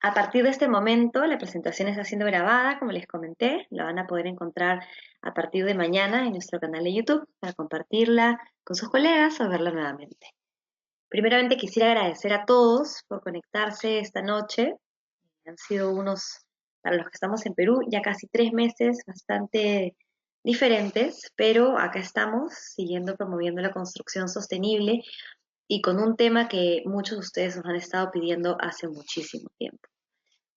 A partir de este momento, la presentación está siendo grabada, como les comenté, la van a poder encontrar a partir de mañana en nuestro canal de YouTube para compartirla con sus colegas o verla nuevamente. Primeramente quisiera agradecer a todos por conectarse esta noche. Han sido unos, para los que estamos en Perú, ya casi 3 meses bastante diferentes, pero acá estamos siguiendo promoviendo la construcción sostenible y con un tema que muchos de ustedes nos han estado pidiendo hace muchísimo tiempo.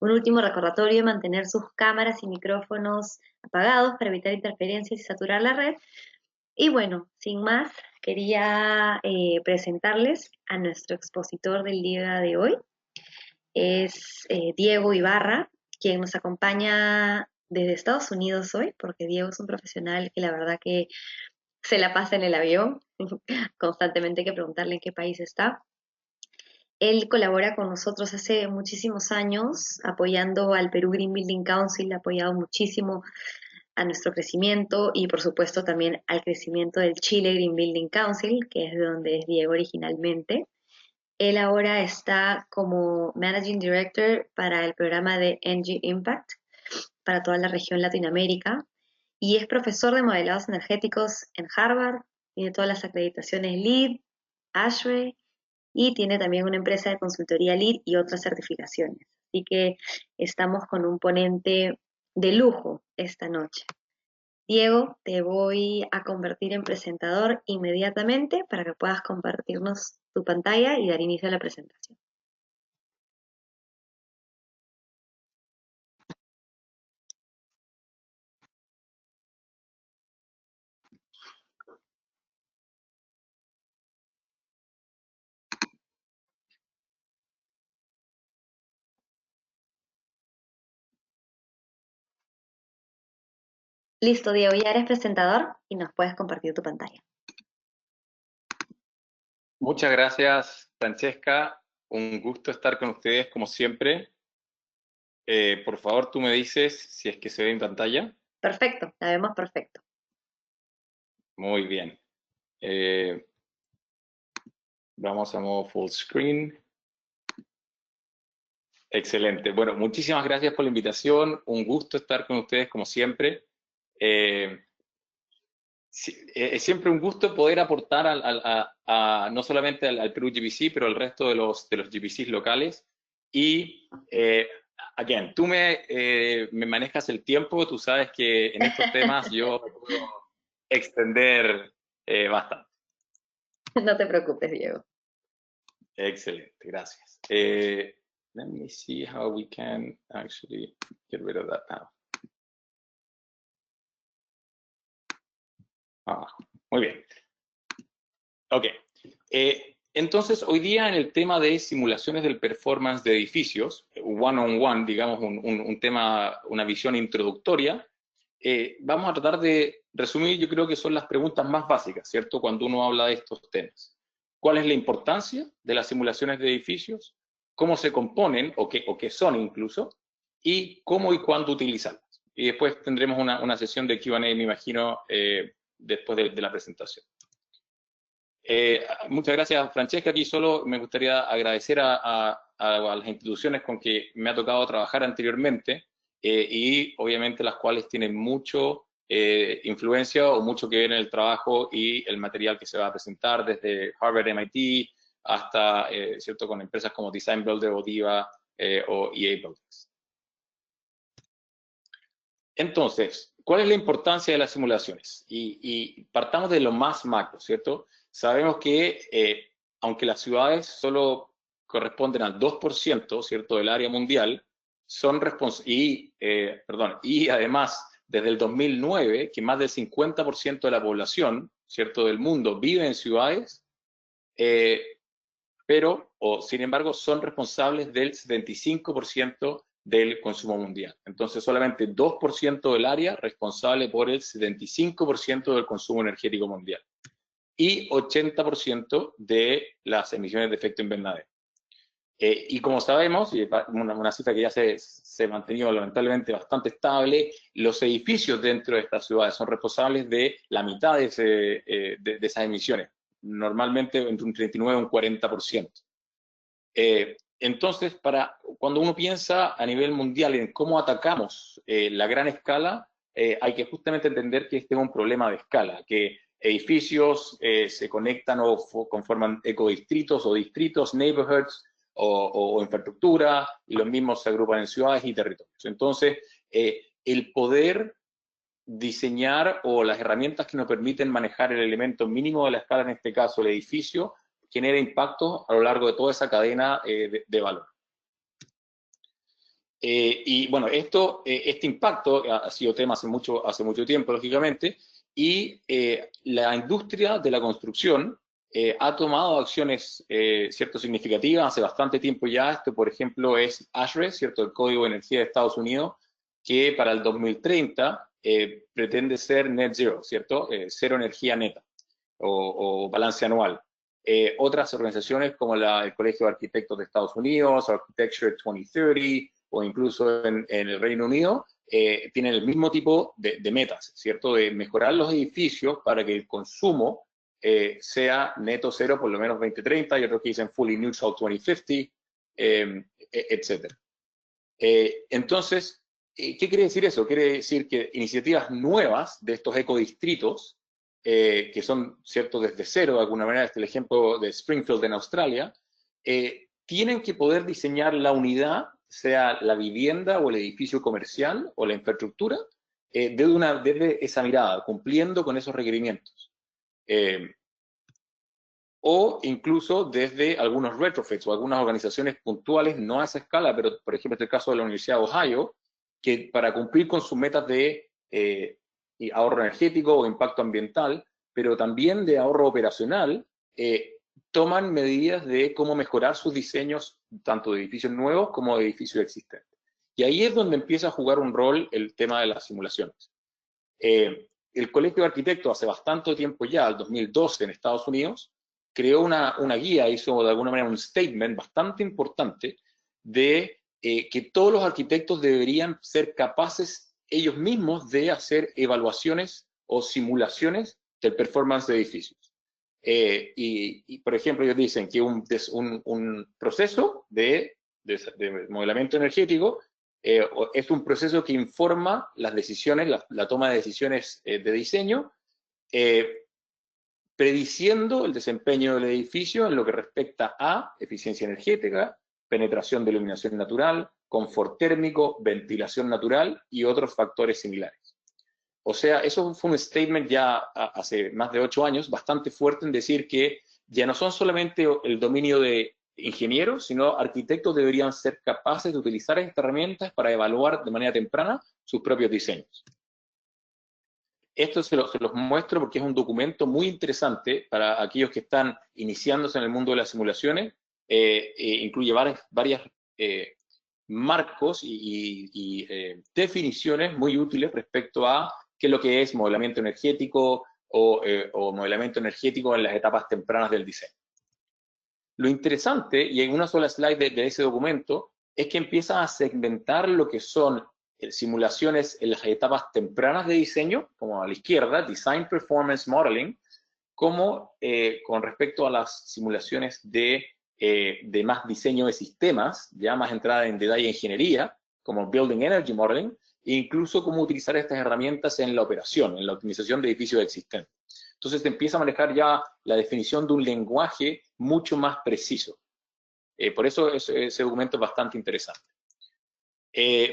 Un último recordatorio: mantener sus cámaras y micrófonos apagados para evitar interferencias y saturar la red. Y bueno, sin más, quería presentarles a nuestro expositor del día de hoy. Es Diego Ibarra, quien nos acompaña desde Estados Unidos hoy, porque Diego es un profesional que la verdad que se la pasa en el avión, constantemente hay que preguntarle en qué país está. Él colabora con nosotros hace muchísimos años, apoyando al Perú Green Building Council, ha apoyado muchísimo a nuestro crecimiento y por supuesto también al crecimiento del Chile Green Building Council, que es de donde es Diego originalmente. Él ahora está como Managing Director para el programa de Engie Impact para toda la región Latinoamérica y es profesor de modelados energéticos en Harvard, tiene todas las acreditaciones LEED, ASHRAE y tiene también una empresa de consultoría LEED y otras certificaciones. Así que estamos con un ponente de lujo esta noche. Diego, te voy a convertir en presentador inmediatamente para que puedas compartirnos tu pantalla y dar inicio a la presentación. Listo, Diego, ya eres presentador y nos puedes compartir tu pantalla. Muchas gracias, Francesca. Un gusto estar con ustedes como siempre. Por favor, tú me dices si es que se ve en pantalla. Perfecto, la vemos perfecto. Muy bien. Vamos a modo full screen. Excelente. Bueno, muchísimas gracias por la invitación. Un gusto estar con ustedes como siempre. Es siempre un gusto poder aportar no solamente al Perú GBC, pero al resto de los GBCs locales. Y, again, tú me manejas el tiempo, tú sabes que en estos temas yo me puedo extender bastante. No te preocupes, Diego. Excelente, gracias. Let me see how we can actually get rid of that now. Muy bien. Ok. Entonces, hoy día en el tema de simulaciones del performance de edificios, one-on-one, digamos, un tema, una visión introductoria, vamos a tratar de resumir, yo creo que son las preguntas más básicas, ¿cierto? Cuando uno habla de estos temas. ¿Cuál es la importancia de las simulaciones de edificios? ¿Cómo se componen, o qué son incluso? Y cómo y cuándo utilizarlas. Y después tendremos una sesión de Q&A, me imagino, después de la presentación. Muchas gracias, Francesca. Aquí solo me gustaría agradecer a las instituciones con que me ha tocado trabajar anteriormente y obviamente las cuales tienen mucho influencia o mucho que ver en el trabajo y el material que se va a presentar, desde Harvard, MIT, hasta, ¿cierto?, con empresas como Design Builder, Odiva o EA Buildings. Entonces, ¿cuál es la importancia de las simulaciones? Y partamos de lo más macro, ¿cierto? Sabemos que, aunque las ciudades solo corresponden al 2%, ¿cierto?, del área mundial, y además, desde el 2009, que más del 50% de la población, ¿cierto?, del mundo vive en ciudades, sin embargo, son responsables del 75% del consumo mundial. Entonces, solamente 2% del área responsable por el 75% del consumo energético mundial y 80% de las emisiones de efecto invernadero. Y como sabemos, y una cifra que ya se ha mantenido lamentablemente bastante estable, los edificios dentro de estas ciudades son responsables de la mitad de esas emisiones, normalmente entre un 39 y un 40%. Entonces, cuando uno piensa a nivel mundial en cómo atacamos la gran escala, hay que justamente entender que este es un problema de escala, que edificios se conectan o conforman ecodistritos o distritos, neighborhoods o infraestructura, y los mismos se agrupan en ciudades y territorios. Entonces, el poder diseñar o las herramientas que nos permiten manejar el elemento mínimo de la escala, en este caso el edificio, genera impacto a lo largo de toda esa cadena de valor. Y bueno, este impacto ha sido tema hace mucho tiempo, lógicamente, y la industria de la construcción ha tomado acciones cierto significativas hace bastante tiempo ya. Esto, por ejemplo, es ASHRAE, cierto, el Código de Energía de Estados Unidos, que para el 2030 pretende ser net zero, cierto, cero energía neta o balance anual. Otras organizaciones como el Colegio de Arquitectos de Estados Unidos, Architecture 2030, o incluso en el Reino Unido, tienen el mismo tipo de metas, ¿cierto? De mejorar los edificios para que el consumo sea neto cero por lo menos 2030, y otros que dicen fully neutral 2050, etc. Entonces, ¿qué quiere decir eso? Quiere decir que iniciativas nuevas de estos ecodistritos, que son, ¿cierto?, desde cero, de alguna manera, este es el ejemplo de Springfield en Australia, tienen que poder diseñar la unidad, sea la vivienda o el edificio comercial o la infraestructura, desde esa mirada, cumpliendo con esos requerimientos. O incluso desde algunos retrofits o algunas organizaciones puntuales, no a esa escala, pero por ejemplo, este es el caso de la Universidad de Ohio, que para cumplir con sus metas de ahorro energético o impacto ambiental, pero también de ahorro operacional, toman medidas de cómo mejorar sus diseños, tanto de edificios nuevos como de edificios existentes. Y ahí es donde empieza a jugar un rol el tema de las simulaciones. El Colegio de Arquitectos hace bastante tiempo ya, el 2012 en Estados Unidos, creó una guía, hizo de alguna manera un statement bastante importante de que todos los arquitectos deberían ser capaces ellos mismos de hacer evaluaciones o simulaciones del performance de edificios. Y, por ejemplo, ellos dicen que un proceso de modelamiento energético es un proceso que informa las decisiones, la toma de decisiones de diseño, prediciendo el desempeño del edificio en lo que respecta a eficiencia energética, penetración de iluminación natural, confort térmico, ventilación natural y otros factores similares. O sea, eso fue un statement ya hace más de 8 años, bastante fuerte en decir que ya no son solamente el dominio de ingenieros, sino arquitectos deberían ser capaces de utilizar estas herramientas para evaluar de manera temprana sus propios diseños. Esto se los muestro porque es un documento muy interesante para aquellos que están iniciándose en el mundo de las simulaciones. Incluye varias marcos y definiciones muy útiles respecto a qué es lo que es modelamiento energético o modelamiento energético en las etapas tempranas del diseño. Lo interesante, y en una sola slide de ese documento, es que empieza a segmentar lo que son simulaciones en las etapas tempranas de diseño, como a la izquierda, Design Performance Modeling, como con respecto a las simulaciones de más diseño de sistemas, ya más entrada en detalle de ingeniería, como Building Energy Modeling, e incluso cómo utilizar estas herramientas en la operación, en la optimización de edificios existentes. Entonces se empieza a manejar ya la definición de un lenguaje mucho más preciso. Por eso ese documento es bastante interesante.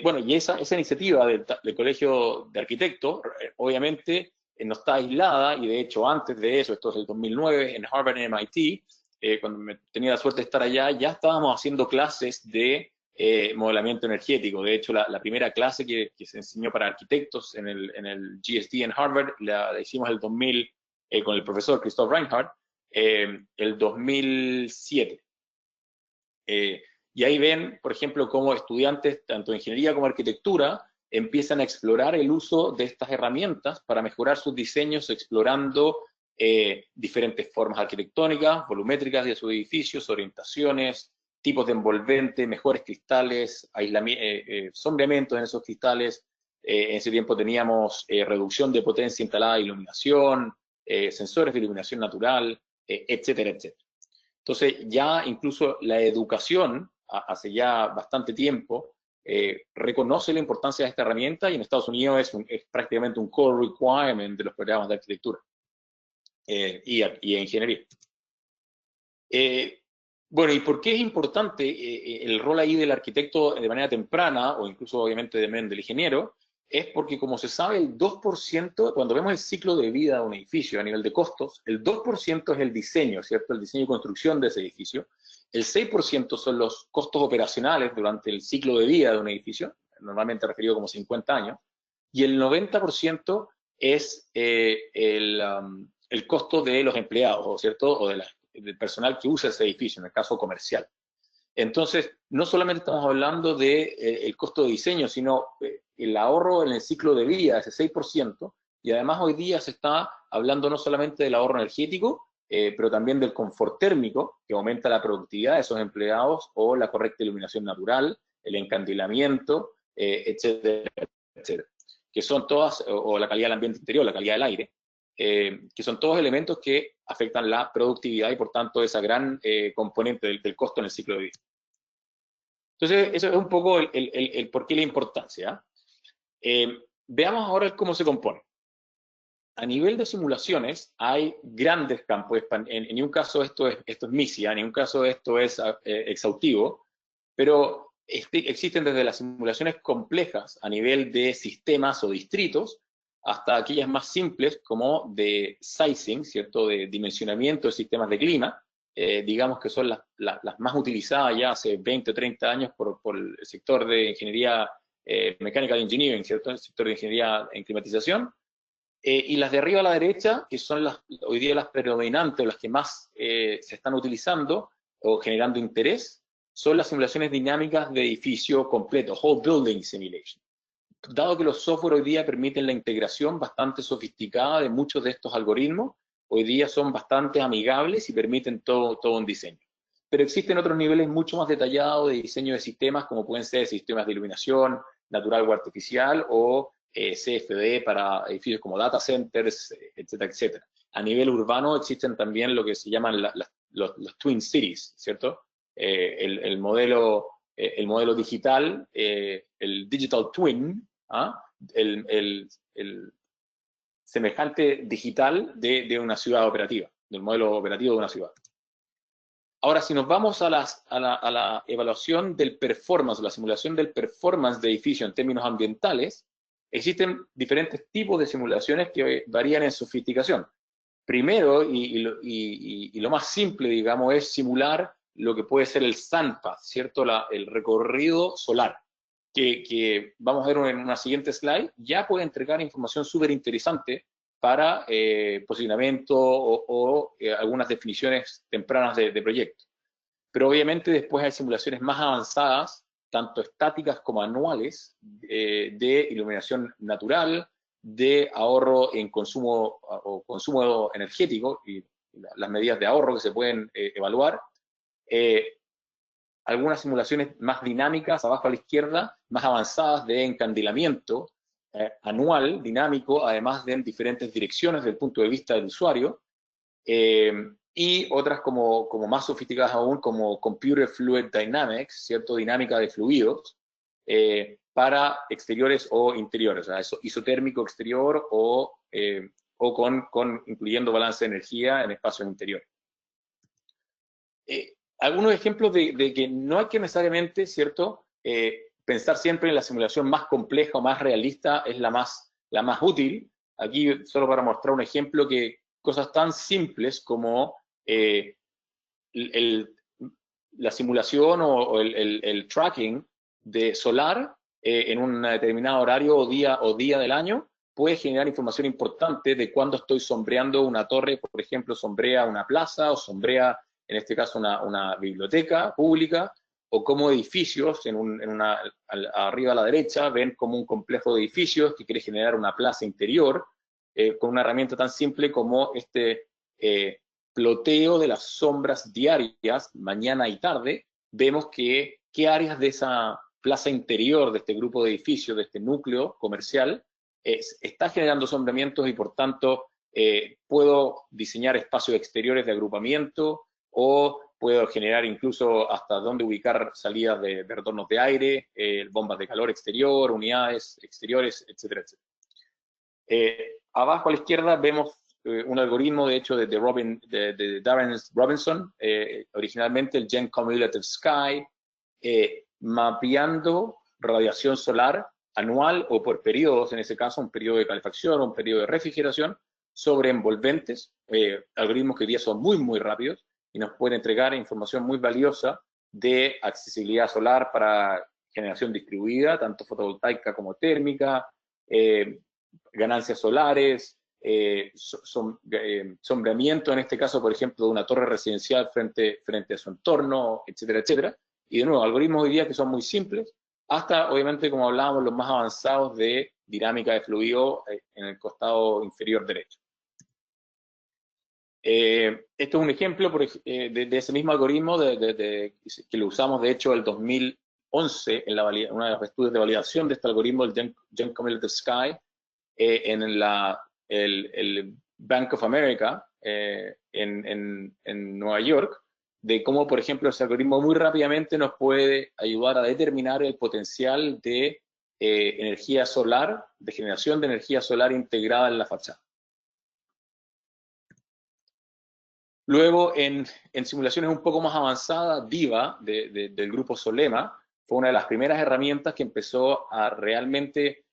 Bueno, y esa iniciativa del Colegio de Arquitectos, obviamente, no está aislada, y de hecho antes de eso, esto es el 2009, en Harvard y MIT, cuando tenía la suerte de estar allá, ya estábamos haciendo clases de modelamiento energético. De hecho, la primera clase que se enseñó para arquitectos en el GSD en Harvard, la hicimos el 2000 con el profesor Christoph Reinhardt, el 2007. Y ahí ven, por ejemplo, cómo estudiantes, tanto de ingeniería como arquitectura, empiezan a explorar el uso de estas herramientas para mejorar sus diseños, explorando diferentes formas arquitectónicas, volumétricas de sus edificios, orientaciones, tipos de envolvente, mejores cristales, sombreamientos en esos cristales. En ese tiempo teníamos reducción de potencia instalada de iluminación, sensores de iluminación natural, etcétera, etcétera. Entonces ya incluso la educación hace ya bastante tiempo, reconoce la importancia de esta herramienta y en Estados Unidos es prácticamente un core requirement de los programas de arquitectura y ingeniería. Bueno, ¿y por qué es importante el rol ahí del arquitecto de manera temprana, o incluso obviamente del ingeniero? Es porque, como se sabe, el 2%, cuando vemos el ciclo de vida de un edificio a nivel de costos, el 2% es el diseño, ¿cierto? El diseño y construcción de ese edificio. El 6% son los costos operacionales durante el ciclo de vida de un edificio, normalmente referido como 50 años, y el 90% es el costo de los empleados, ¿cierto? O del personal que usa ese edificio, en el caso comercial. Entonces, no solamente estamos hablando del costo de diseño, sino el ahorro en el ciclo de vida, ese 6%, y además hoy día se está hablando no solamente del ahorro energético, pero también del confort térmico, que aumenta la productividad de esos empleados, o la correcta iluminación natural, el encandilamiento, etcétera, etcétera, que son todas, o la calidad del ambiente interior, la calidad del aire, que son todos elementos que afectan la productividad y por tanto esa gran componente del costo en el ciclo de vida. Entonces, eso es un poco el por qué la importancia. Veamos ahora cómo se compone. A nivel de simulaciones hay grandes campos. En ningún caso esto es MISIA, en ningún caso esto es exhaustivo, pero existen desde las simulaciones complejas a nivel de sistemas o distritos hasta aquellas más simples como de sizing, ¿cierto? De dimensionamiento de sistemas de clima, digamos que son las más utilizadas ya hace 20 o 30 años por el sector de ingeniería mechanical engineering, ¿cierto? El sector de ingeniería en climatización. Y las de arriba a la derecha, que son hoy día las predominantes o las que más se están utilizando o generando interés, son las simulaciones dinámicas de edificio completo, whole building simulation. Dado que los software hoy día permiten la integración bastante sofisticada de muchos de estos algoritmos, hoy día son bastante amigables y permiten todo un diseño. Pero existen otros niveles mucho más detallados de diseño de sistemas, como pueden ser sistemas de iluminación natural o artificial, o CFD para edificios como data centers, etcétera, etcétera. A nivel urbano existen también lo que se llaman los Twin Cities, ¿cierto? El modelo digital, el Digital Twin, el semejante digital de una ciudad operativa, del modelo operativo de una ciudad. Ahora, si nos vamos a la evaluación del performance, la simulación del performance de edificio en términos ambientales, existen diferentes tipos de simulaciones que varían en sofisticación. Primero, y lo más simple, digamos, es simular lo que puede ser el sunpath, ¿cierto? El recorrido solar, que vamos a ver en una siguiente slide, ya puede entregar información súper interesante para posicionamiento o algunas definiciones tempranas de proyectos. Pero obviamente después hay simulaciones más avanzadas, tanto estáticas como anuales, de iluminación natural, de ahorro en consumo o consumo energético y las medidas de ahorro que se pueden evaluar. Algunas simulaciones más dinámicas, abajo a la izquierda, más avanzadas de encandilamiento anual, dinámico, además de diferentes direcciones desde el punto de vista del usuario, y otras como más sofisticadas aún, como Computer Fluid Dynamics, ¿cierto? Dinámica de fluidos, para exteriores o interiores, o sea, eso isotérmico exterior o incluyendo balance de energía en espacios interiores. Algunos ejemplos de que no hay que necesariamente, ¿cierto? Pensar siempre en la simulación más compleja o más realista es la más útil. Aquí, solo para mostrar un ejemplo, que cosas tan simples como la simulación o el tracking de solar en un determinado horario o día del año puede generar información importante de cuándo estoy sombreando una torre, por ejemplo, sombrea una plaza o sombrea, en este caso, una biblioteca pública, o como edificios, arriba a la derecha, ven como un complejo de edificios que quiere generar una plaza interior, con una herramienta tan simple como este ploteo de las sombras diarias, mañana y tarde. Vemos qué áreas de esa plaza interior, de este grupo de edificios, de este núcleo comercial, está generando sombramientos y por tanto puedo diseñar espacios exteriores de agrupamiento o puedo generar incluso hasta dónde ubicar salidas de retornos de aire, bombas de calor exterior, unidades exteriores, etcétera, etcétera. Abajo a la izquierda vemos un algoritmo, de hecho, de Darren Robinson, originalmente el Gen Cumulative Sky, mapeando radiación solar anual o por periodos, en ese caso un periodo de calefacción o un periodo de refrigeración, sobre envolventes, algoritmos que hoy día son muy, muy rápidos y nos pueden entregar información muy valiosa de accesibilidad solar para generación distribuida, tanto fotovoltaica como térmica, ganancias solares, sombreamiento, en este caso, por ejemplo, de una torre residencial frente a su entorno, etcétera, etcétera. Y de nuevo, algoritmos hoy día que son muy simples, hasta, obviamente, como hablábamos, los más avanzados de dinámica de fluido en el costado inferior derecho. Esto es un ejemplo de ese mismo algoritmo que lo usamos, de hecho, el 2011 en uno de los estudios de validación de este algoritmo, el Gen Cumulative Sky, en el Bank of America en Nueva York, de cómo, por ejemplo, ese algoritmo muy rápidamente nos puede ayudar a determinar el potencial de energía solar, de generación de energía solar integrada en la fachada. Luego, en simulaciones un poco más avanzadas, DIVA, del grupo Solema, fue una de las primeras herramientas que empezó a realmente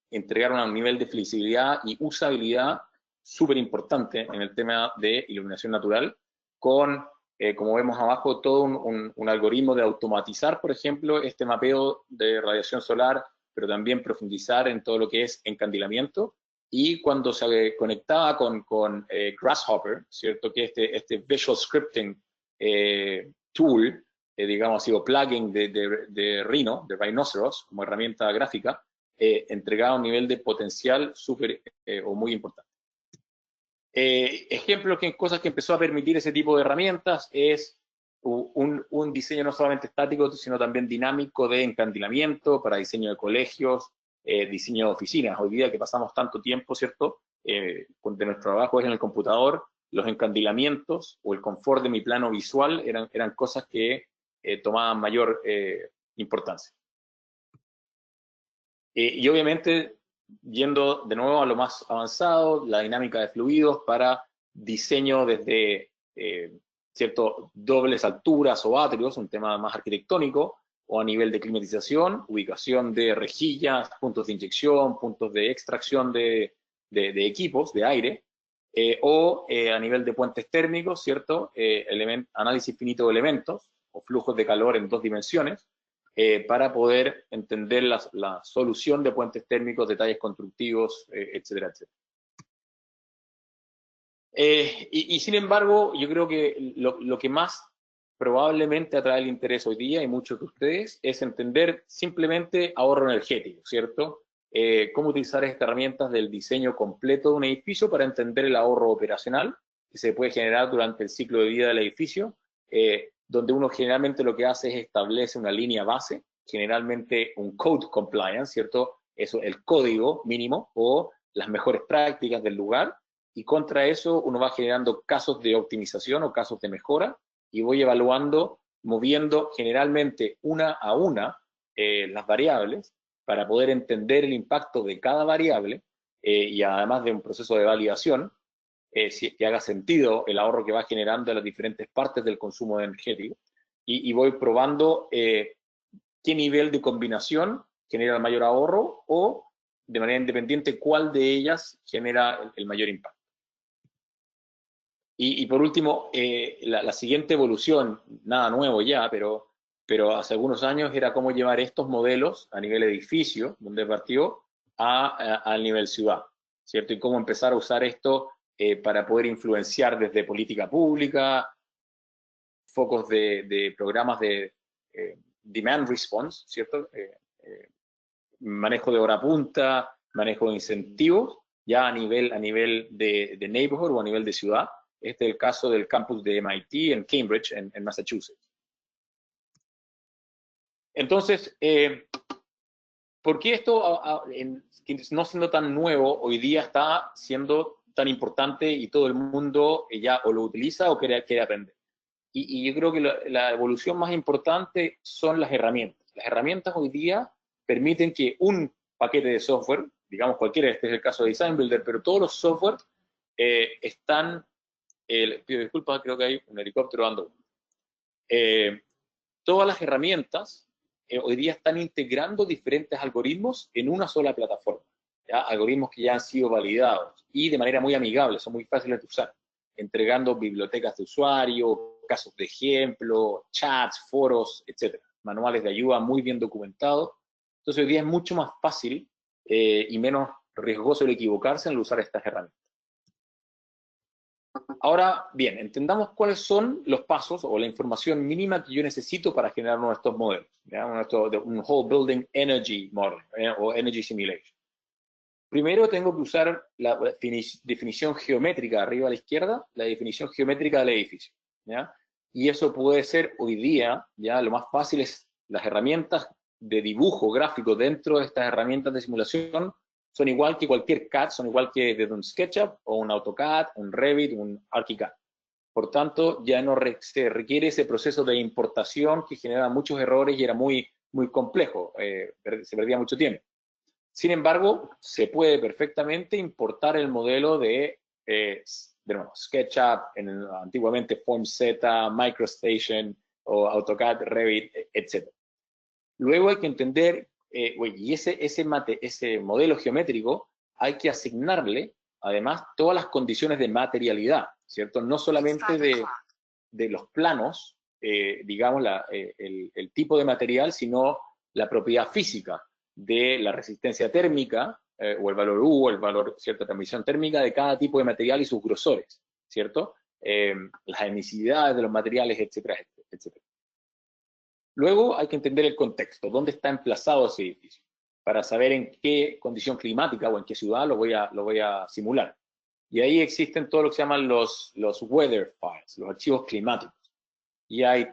entregar un nivel de flexibilidad y usabilidad súper importante en el tema de iluminación natural, con, como vemos abajo, todo un algoritmo de automatizar, por ejemplo, este mapeo de radiación solar, pero también profundizar en todo lo que es encandilamiento. Y cuando se conectaba con Grasshopper, ¿cierto? Que este Visual Scripting tool, digamos así, o plugin de Rhino, de Rhinoceros, como herramienta gráfica, entregaba un nivel de potencial súper o muy importante. Ejemplos que cosas que empezó a permitir ese tipo de herramientas es un diseño no solamente estático, sino también dinámico de encandilamiento para diseño de colegios, diseño de oficinas. Hoy día que pasamos tanto tiempo, ¿cierto? De nuestro trabajo es en el computador, los encandilamientos o el confort de mi plano visual eran cosas que tomaban mayor importancia. Y obviamente, yendo de nuevo a lo más avanzado, la dinámica de fluidos para diseño desde cierto dobles alturas o atrios, un tema más arquitectónico, o a nivel de climatización, ubicación de rejillas, puntos de inyección, puntos de extracción de equipos, de aire, o a nivel de puentes térmicos, ¿cierto? Análisis finito de elementos o flujos de calor en 2 dimensiones, para poder entender la solución de puentes térmicos, detalles constructivos, etcétera, etcétera. Y sin embargo, yo creo que lo que más probablemente atrae el interés hoy día, y muchos de ustedes, es entender simplemente ahorro energético, ¿cierto? Cómo utilizar estas herramientas del diseño completo de un edificio para entender el ahorro operacional que se puede generar durante el ciclo de vida del edificio, donde uno generalmente lo que hace es establece una línea base, generalmente un code compliance, ¿cierto? Eso, el código mínimo o las mejores prácticas del lugar, y contra eso uno va generando casos de optimización o casos de mejora, y voy evaluando, moviendo generalmente una a una las variables para poder entender el impacto de cada variable, y además de un proceso de validación, que haga sentido el ahorro que va generando en las diferentes partes del consumo energético, y voy probando qué nivel de combinación genera el mayor ahorro o, de manera independiente, cuál de ellas genera el mayor impacto. Y por último, la siguiente evolución, nada nuevo ya, pero hace algunos años era cómo llevar estos modelos a nivel edificio, donde partió, al nivel ciudad, ¿cierto? Y cómo empezar a usar esto para poder influenciar desde política pública, focos de programas de demand response, ¿cierto? Manejo de hora punta, manejo de incentivos, ya a nivel de neighborhood o a nivel de ciudad. Este es el caso del campus de MIT en Cambridge, en Massachusetts. Entonces, ¿por qué esto, no siendo tan nuevo, hoy día está siendo tan importante y todo el mundo ya o lo utiliza o quiere aprender? y yo creo que la evolución más importante son las herramientas. Las herramientas hoy día permiten que un paquete de software, digamos cualquiera, este es el caso de Design Builder, pero todos los software están, pido disculpas, creo que hay un helicóptero dando. Todas las herramientas hoy día están integrando diferentes algoritmos en una sola plataforma, ¿ya? Algoritmos que ya han sido validados y de manera muy amigable, son muy fáciles de usar, entregando bibliotecas de usuario, casos de ejemplo, chats, foros, etcétera, manuales de ayuda muy bien documentados. Entonces hoy día es mucho más fácil y menos riesgoso el equivocarse en usar estas herramientas. Ahora, bien, entendamos cuáles son los pasos o la información mínima que yo necesito para generar uno de estos modelos, ¿ya? Un Whole Building Energy Model o Energy Simulation. Primero tengo que usar la definición geométrica arriba a la izquierda, la definición geométrica del edificio, ¿ya? Y eso puede ser hoy día, ya lo más fácil es las herramientas de dibujo gráfico dentro de estas herramientas de simulación son igual que cualquier CAD, son igual que desde un SketchUp o un AutoCAD, un Revit, un ArchiCAD. Por tanto, ya no se requiere ese proceso de importación que genera muchos errores y era muy complejo, se perdía mucho tiempo. Sin embargo, se puede perfectamente importar el modelo de nuevo, SketchUp, antiguamente FormZ, MicroStation o AutoCAD, Revit, etc. Luego hay que entender, y ese modelo geométrico hay que asignarle, además, todas las condiciones de materialidad, ¿cierto? No solamente de los planos, digamos, el tipo de material, sino la propiedad física de la resistencia térmica, o el valor U, o el valor, cierta transmisión térmica de cada tipo de material y sus grosores, ¿cierto? Las emisividades de los materiales, etcétera, etcétera. Luego hay que entender el contexto, dónde está emplazado ese edificio, para saber en qué condición climática o en qué ciudad lo voy a simular. Y ahí existen todo lo que se llaman los weather files, los archivos climáticos. Y hay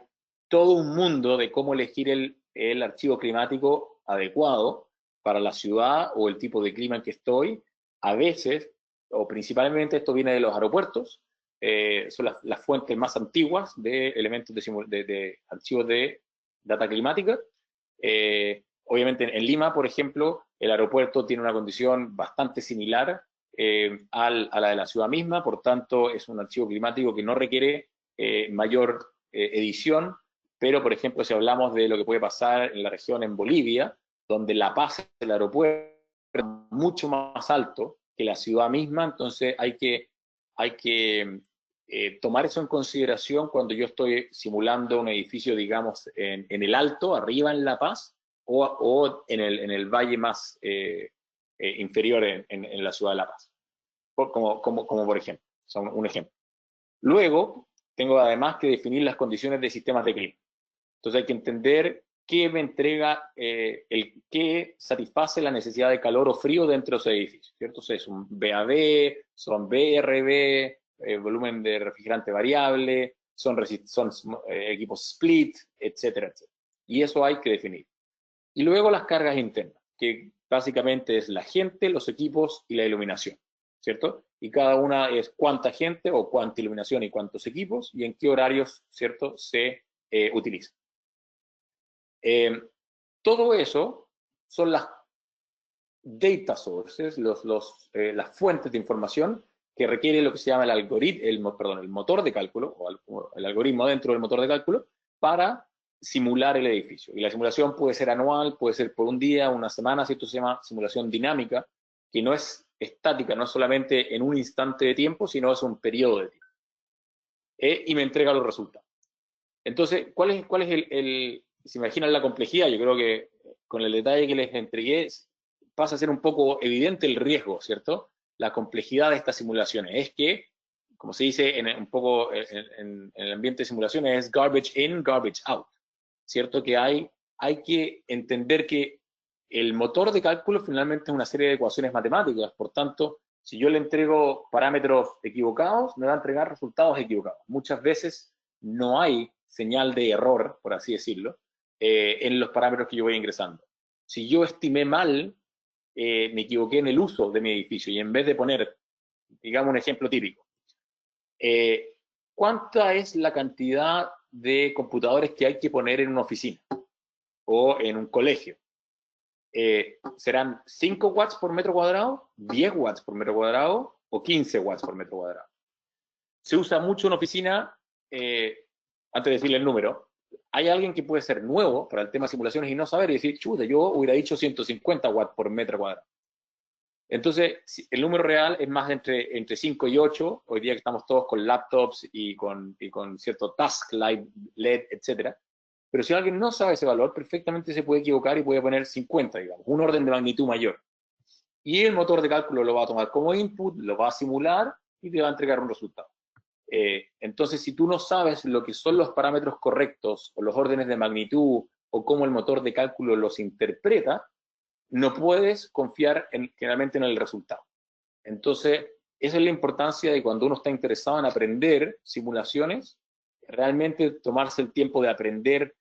todo un mundo de cómo elegir el archivo climático adecuado para la ciudad o el tipo de clima en que estoy. A veces, o principalmente esto viene de los aeropuertos, son las fuentes más antiguas de elementos de archivos de data climática. Obviamente en Lima, por ejemplo, el aeropuerto tiene una condición bastante similar a la de la ciudad misma, por tanto es un archivo climático que no requiere mayor edición, pero por ejemplo si hablamos de lo que puede pasar en la región en Bolivia, donde La Paz, el aeropuerto, es mucho más alto que la ciudad misma, entonces hay que tomar eso en consideración cuando yo estoy simulando un edificio, digamos, en el alto, arriba en La Paz, o en el valle más inferior en la ciudad de La Paz, como por ejemplo, son un ejemplo. Luego, tengo además que definir las condiciones de sistemas de clima. Entonces hay que entender qué me entrega, qué satisface la necesidad de calor o frío dentro de ese edificio, ¿cierto? O sea, es un VAB, son BRB, volumen de refrigerante variable, son equipos split, etcétera, etcétera. Y eso hay que definir. Y luego las cargas internas, que básicamente es la gente, los equipos y la iluminación, ¿cierto? Y cada una es cuánta gente o cuánta iluminación y cuántos equipos y en qué horarios, ¿cierto?, se utiliza. Todo eso son las data sources, las fuentes de información que requiere lo que se llama el algoritmo, el motor de cálculo, o el algoritmo dentro del motor de cálculo, para simular el edificio. Y la simulación puede ser anual, puede ser por un día, una semana, esto se llama simulación dinámica, que no es estática, no es solamente en un instante de tiempo, sino es un periodo de tiempo. Y me entrega los resultados. Entonces, ¿cuál es se imaginan la complejidad? Yo creo que con el detalle que les entregué pasa a ser un poco evidente el riesgo, ¿cierto? La complejidad de estas simulaciones es que, como se dice un poco en el ambiente de simulaciones, es garbage in, garbage out, ¿cierto? Que hay que entender que el motor de cálculo finalmente es una serie de ecuaciones matemáticas, por tanto, si yo le entrego parámetros equivocados, me va a entregar resultados equivocados. Muchas veces no hay señal de error, por así decirlo, en los parámetros que yo voy ingresando. Si yo estimé mal, me equivoqué en el uso de mi edificio y en vez de poner, digamos un ejemplo típico, ¿cuánta es la cantidad de computadores que hay que poner en una oficina o en un colegio? ¿Serán 5 watts por metro cuadrado, 10 watts por metro cuadrado o 15 watts por metro cuadrado? Se usa mucho en oficina, antes de decirle el número, hay alguien que puede ser nuevo para el tema de simulaciones y no saber y decir, chuta, yo hubiera dicho 150 watts por metro cuadrado. Entonces, el número real es más entre 5 y 8, hoy día que estamos todos con laptops y con cierto task light, LED, etc. Pero si alguien no sabe ese valor, perfectamente se puede equivocar y puede poner 50, digamos, un orden de magnitud mayor. Y el motor de cálculo lo va a tomar como input, lo va a simular y te va a entregar un resultado. Entonces, si tú no sabes lo que son los parámetros correctos o los órdenes de magnitud o cómo el motor de cálculo los interpreta, no puedes confiar generalmente en el resultado. Entonces, esa es la importancia de cuando uno está interesado en aprender simulaciones, realmente tomarse el tiempo de aprender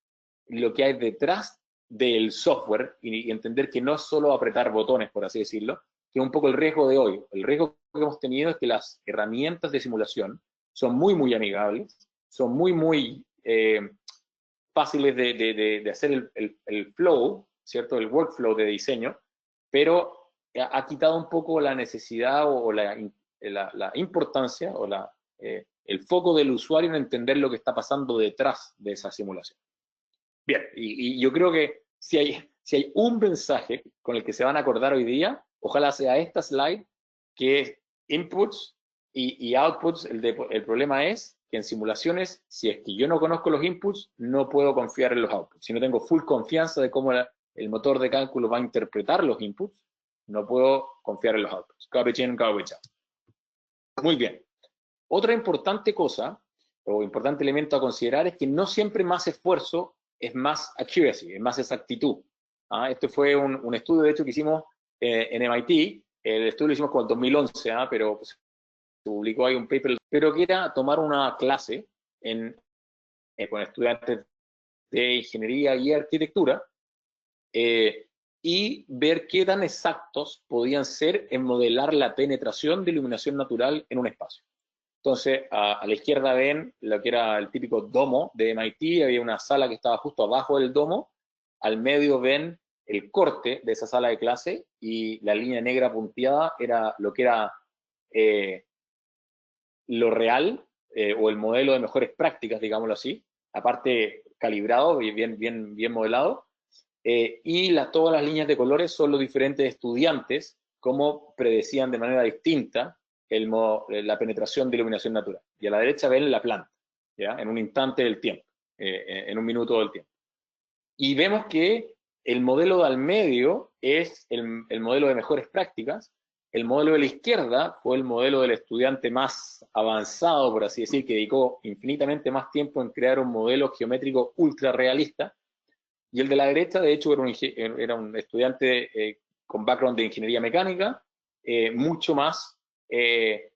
lo que hay detrás del software y entender que no es solo apretar botones, por así decirlo, que es un poco el riesgo de hoy. El riesgo que hemos tenido es que las herramientas de simulación son muy, muy amigables, son muy, muy fáciles de hacer el flow, ¿cierto? El workflow de diseño, pero ha quitado un poco la necesidad o la importancia o el foco del usuario en entender lo que está pasando detrás de esa simulación. Bien, y yo creo que si hay un mensaje con el que se van a acordar hoy día, ojalá sea esta slide, que es inputs y outputs. El problema es que en simulaciones, si es que yo no conozco los inputs, no puedo confiar en los outputs. Si no tengo full confianza de cómo el motor de cálculo va a interpretar los inputs, no puedo confiar en los outputs. Garbage in, garbage out. Muy bien. Otra importante cosa, o importante elemento a considerar, es que no siempre más esfuerzo es más accuracy, es más exactitud. Este fue un estudio, de hecho, que hicimos en MIT. El estudio lo hicimos como el 2011, pero pues, se publicó ahí un paper, pero que era tomar una clase con estudiantes de ingeniería y arquitectura y ver qué tan exactos podían ser en modelar la penetración de iluminación natural en un espacio. Entonces, a la izquierda ven lo que era el típico domo de MIT, había una sala que estaba justo abajo del domo, al medio ven el corte de esa sala de clase y la línea negra punteada era lo que era lo real o el modelo de mejores prácticas, digámoslo así, aparte calibrado y bien modelado, y todas las líneas de colores son los diferentes estudiantes, como predecían de manera distinta la penetración de iluminación natural. Y a la derecha ven la planta, ¿ya? En un instante del tiempo, en un minuto del tiempo. Y vemos que el modelo de al medio es el modelo de mejores prácticas. El modelo de la izquierda fue el modelo del estudiante más avanzado, por así decir, que dedicó infinitamente más tiempo en crear un modelo geométrico ultra realista. Y el de la derecha, de hecho, era un estudiante con background de ingeniería mecánica, mucho más de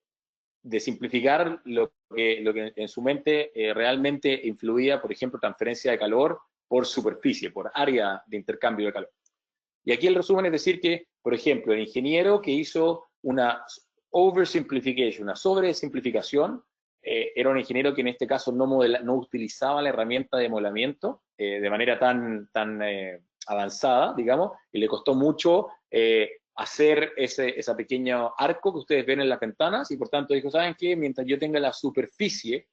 simplificar lo que en su mente realmente influía, por ejemplo, transferencia de calor por superficie, por área de intercambio de calor. Y aquí el resumen es decir que, por ejemplo, el ingeniero que hizo una oversimplification, una sobresimplificación, era un ingeniero que en este caso no utilizaba la herramienta de modelamiento de manera tan avanzada, digamos, y le costó mucho hacer ese pequeño arco que ustedes ven en las ventanas, y por tanto dijo, ¿saben qué? Mientras yo tenga la superficie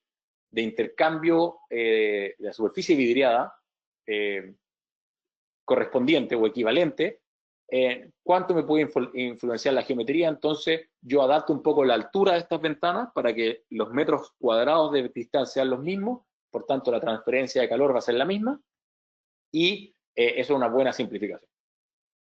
de intercambio, la superficie vidriada, correspondiente o equivalente, cuánto me puede influenciar la geometría. Entonces yo adapto un poco la altura de estas ventanas para que los metros cuadrados de cristal sean los mismos, por tanto la transferencia de calor va a ser la misma, y eso es una buena simplificación.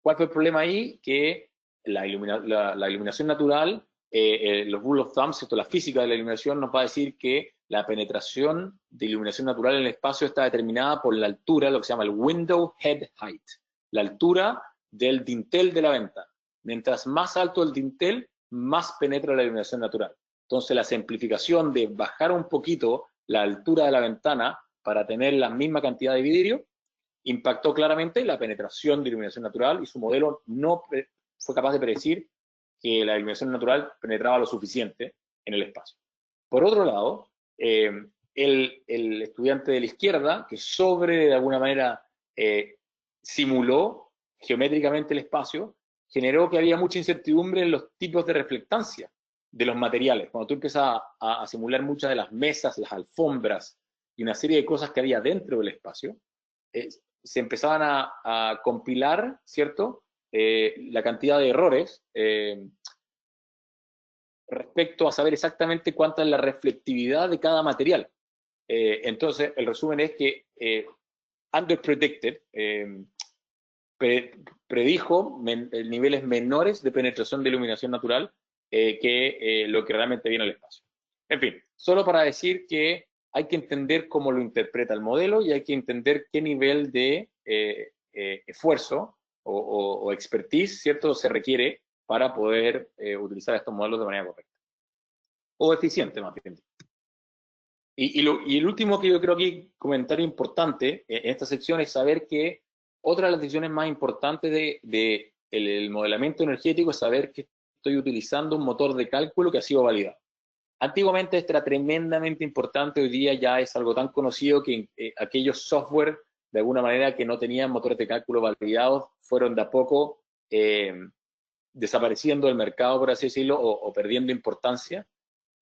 ¿Cuál fue el problema ahí? Que la iluminación natural, los rule of thumb, la física de la iluminación nos va a decir que la penetración de iluminación natural en el espacio está determinada por la altura, lo que se llama el window head height, la altura del dintel de la ventana. Mientras más alto el dintel, más penetra la iluminación natural. Entonces la simplificación de bajar un poquito la altura de la ventana para tener la misma cantidad de vidrio impactó claramente la penetración de iluminación natural, y su modelo no fue capaz de predecir que la iluminación natural penetraba lo suficiente en el espacio. Por otro lado, El estudiante de la izquierda, que de alguna manera, simuló geométricamente el espacio, generó que había mucha incertidumbre en los tipos de reflectancia de los materiales. Cuando tú empiezas a simular muchas de las mesas, las alfombras y una serie de cosas que había dentro del espacio, se empezaban a compilar, ¿cierto?, la cantidad de errores respecto a saber exactamente cuánta es la reflectividad de cada material. Entonces, el resumen es que underpredicted predijo niveles menores de penetración de iluminación natural que lo que realmente viene al espacio. En fin, solo para decir que hay que entender cómo lo interpreta el modelo y hay que entender qué nivel de esfuerzo o expertise, ¿cierto?, se requiere para poder utilizar estos modelos de manera correcta. O eficiente, más bien. Y el último que yo creo que comentario importante en esta sección es saber que otra de las decisiones más importantes del modelamiento energético es saber que estoy utilizando un motor de cálculo que ha sido validado. Antiguamente esto era tremendamente importante, hoy día ya es algo tan conocido que aquellos software, de alguna manera, que no tenían motores de cálculo validados, fueron de a poco desapareciendo del mercado, por así decirlo, o perdiendo importancia.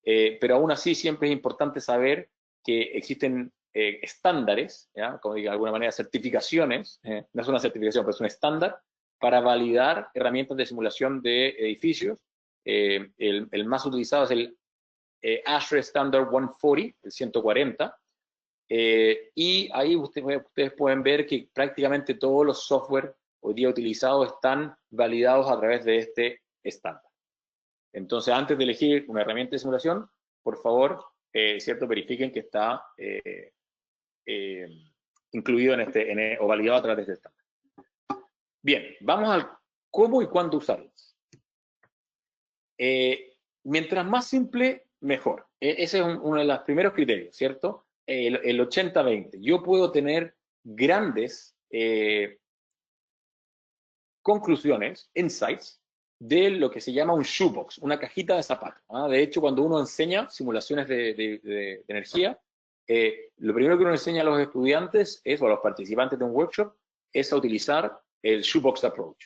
Pero aún así siempre es importante saber que existen estándares, ¿ya?, como diga de alguna manera, certificaciones, no es una certificación, pero es un estándar para validar herramientas de simulación de edificios. El más utilizado es el ASHRAE Standard 140, el 140, y ahí ustedes pueden ver que prácticamente todos los software hoy día utilizados están validados a través de este estándar. Entonces, antes de elegir una herramienta de simulación, por favor, ¿cierto?, verifiquen que está incluido o validado a través de este estándar. Bien, vamos al cómo y cuándo usarlas. Mientras más simple, mejor. Ese es uno de los primeros criterios, ¿cierto? El 80-20. Yo puedo tener grandes conclusiones, insights, de lo que se llama un shoebox, una cajita de zapatos. De hecho, cuando uno enseña simulaciones de energía, lo primero que uno enseña a los estudiantes o a los participantes de un workshop es a utilizar el shoebox approach.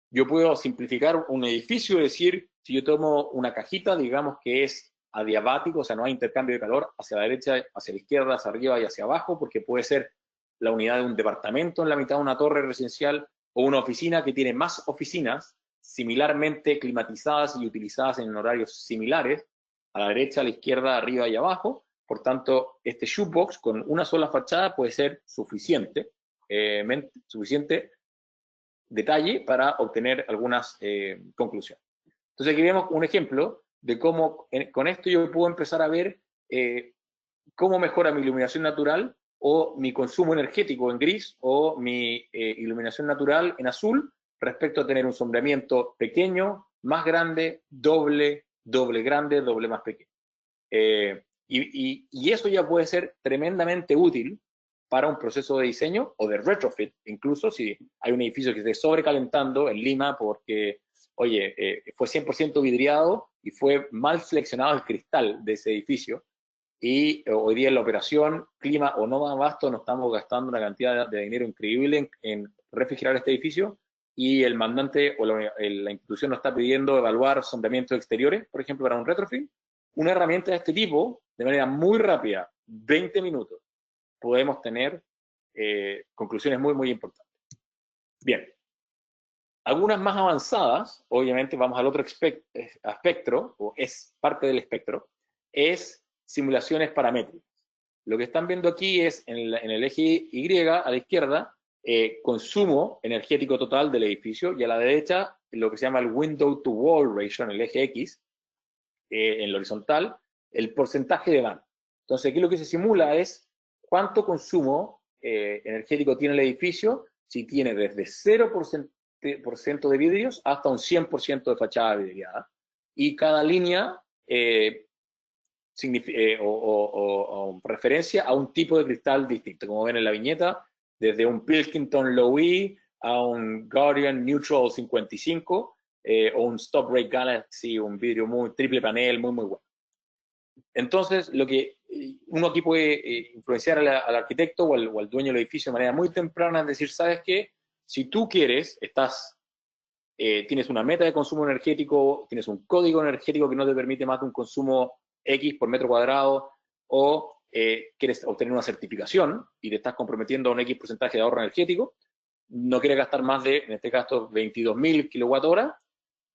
Yo puedo simplificar un edificio y decir, si yo tomo una cajita, digamos que es adiabático, o sea, no hay intercambio de calor hacia la derecha, hacia la izquierda, hacia arriba y hacia abajo, porque puede ser la unidad de un departamento en la mitad de una torre residencial o una oficina que tiene más oficinas similarmente climatizadas y utilizadas en horarios similares, a la derecha, a la izquierda, arriba y abajo. Por tanto, este shoebox con una sola fachada puede ser suficiente detalle para obtener algunas conclusiones. Entonces aquí vemos un ejemplo de cómo con esto yo puedo empezar a ver cómo mejora mi iluminación natural o mi consumo energético en gris o mi iluminación natural en azul respecto a tener un sombreamiento pequeño, más grande, doble grande, doble más pequeño. Y eso ya puede ser tremendamente útil para un proceso de diseño o de retrofit, incluso si hay un edificio que esté sobrecalentando en Lima porque, oye, fue 100% vidriado y fue mal flexionado el cristal de ese edificio, y hoy día en la operación, clima o no abasto, nos estamos gastando una cantidad de dinero increíble en refrigerar este edificio, y el mandante o la institución nos está pidiendo evaluar sombreamientos exteriores, por ejemplo, para un retrofit. Una herramienta de este tipo, de manera muy rápida, 20 minutos, podemos tener conclusiones muy, muy importantes. Bien. Algunas más avanzadas, obviamente vamos al otro espectro, o es parte del espectro, es simulaciones paramétricas. Lo que están viendo aquí es en el eje Y, a la izquierda, consumo energético total del edificio, y a la derecha lo que se llama el window to wall ratio en el eje X, en el horizontal, el porcentaje de daño. Entonces aquí lo que se simula es cuánto consumo energético tiene el edificio si tiene desde 0% de vidrios hasta un 100% de fachada vidriada, y cada línea o referencia a un tipo de cristal distinto, como ven en la viñeta, desde un Pilkington Low E a un Guardian Neutral 55 o un Stop Ray Galaxy, un vidrio triple panel muy, muy bueno. Entonces, lo que uno aquí puede influenciar al arquitecto o al dueño del edificio de manera muy temprana, es decir, sabes que si tú quieres, tienes una meta de consumo energético, tienes un código energético que no te permite más de un consumo X por metro cuadrado, o quieres obtener una certificación y te estás comprometiendo a un X porcentaje de ahorro energético, no quieres gastar más de, en este caso, 22.000 kWh,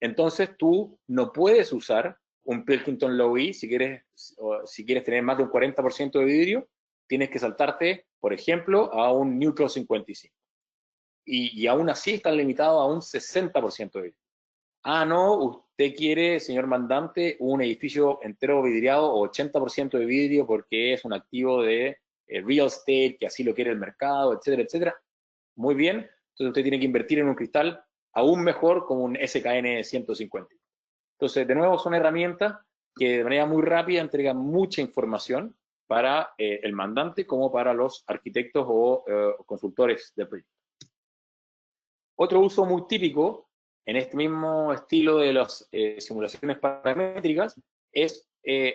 entonces tú no puedes usar un Pilkington Low E si quieres tener más de un 40% de vidrio, tienes que saltarte, por ejemplo, a un Neutral 55. Y aún así están limitados a un 60% de vidrio. Ah, no, usted quiere, señor mandante, un edificio entero vidriado o 80% de vidrio porque es un activo de real estate, que así lo quiere el mercado, etcétera, etcétera. Muy bien, entonces usted tiene que invertir en un cristal aún mejor como un SKN 150. Entonces, de nuevo, son herramientas que de manera muy rápida entregan mucha información para el mandante como para los arquitectos o consultores de proyecto. Otro uso muy típico en este mismo estilo de las simulaciones paramétricas es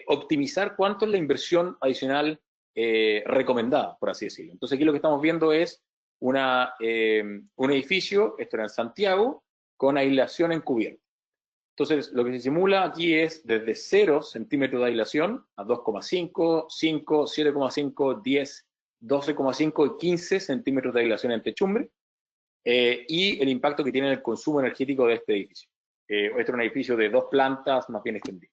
optimizar cuánto es la inversión adicional recomendada, por así decirlo. Entonces aquí lo que estamos viendo es un edificio, esto era en Santiago, con aislación encubierta. Entonces lo que se simula aquí es desde 0 centímetros de aislación a 2,5, 5, 7,5, 10, 12,5 y 15 centímetros de aislación en techumbre. Y el impacto que tiene en el consumo energético de este edificio. Este es un edificio de 2 plantas, más bien extendido.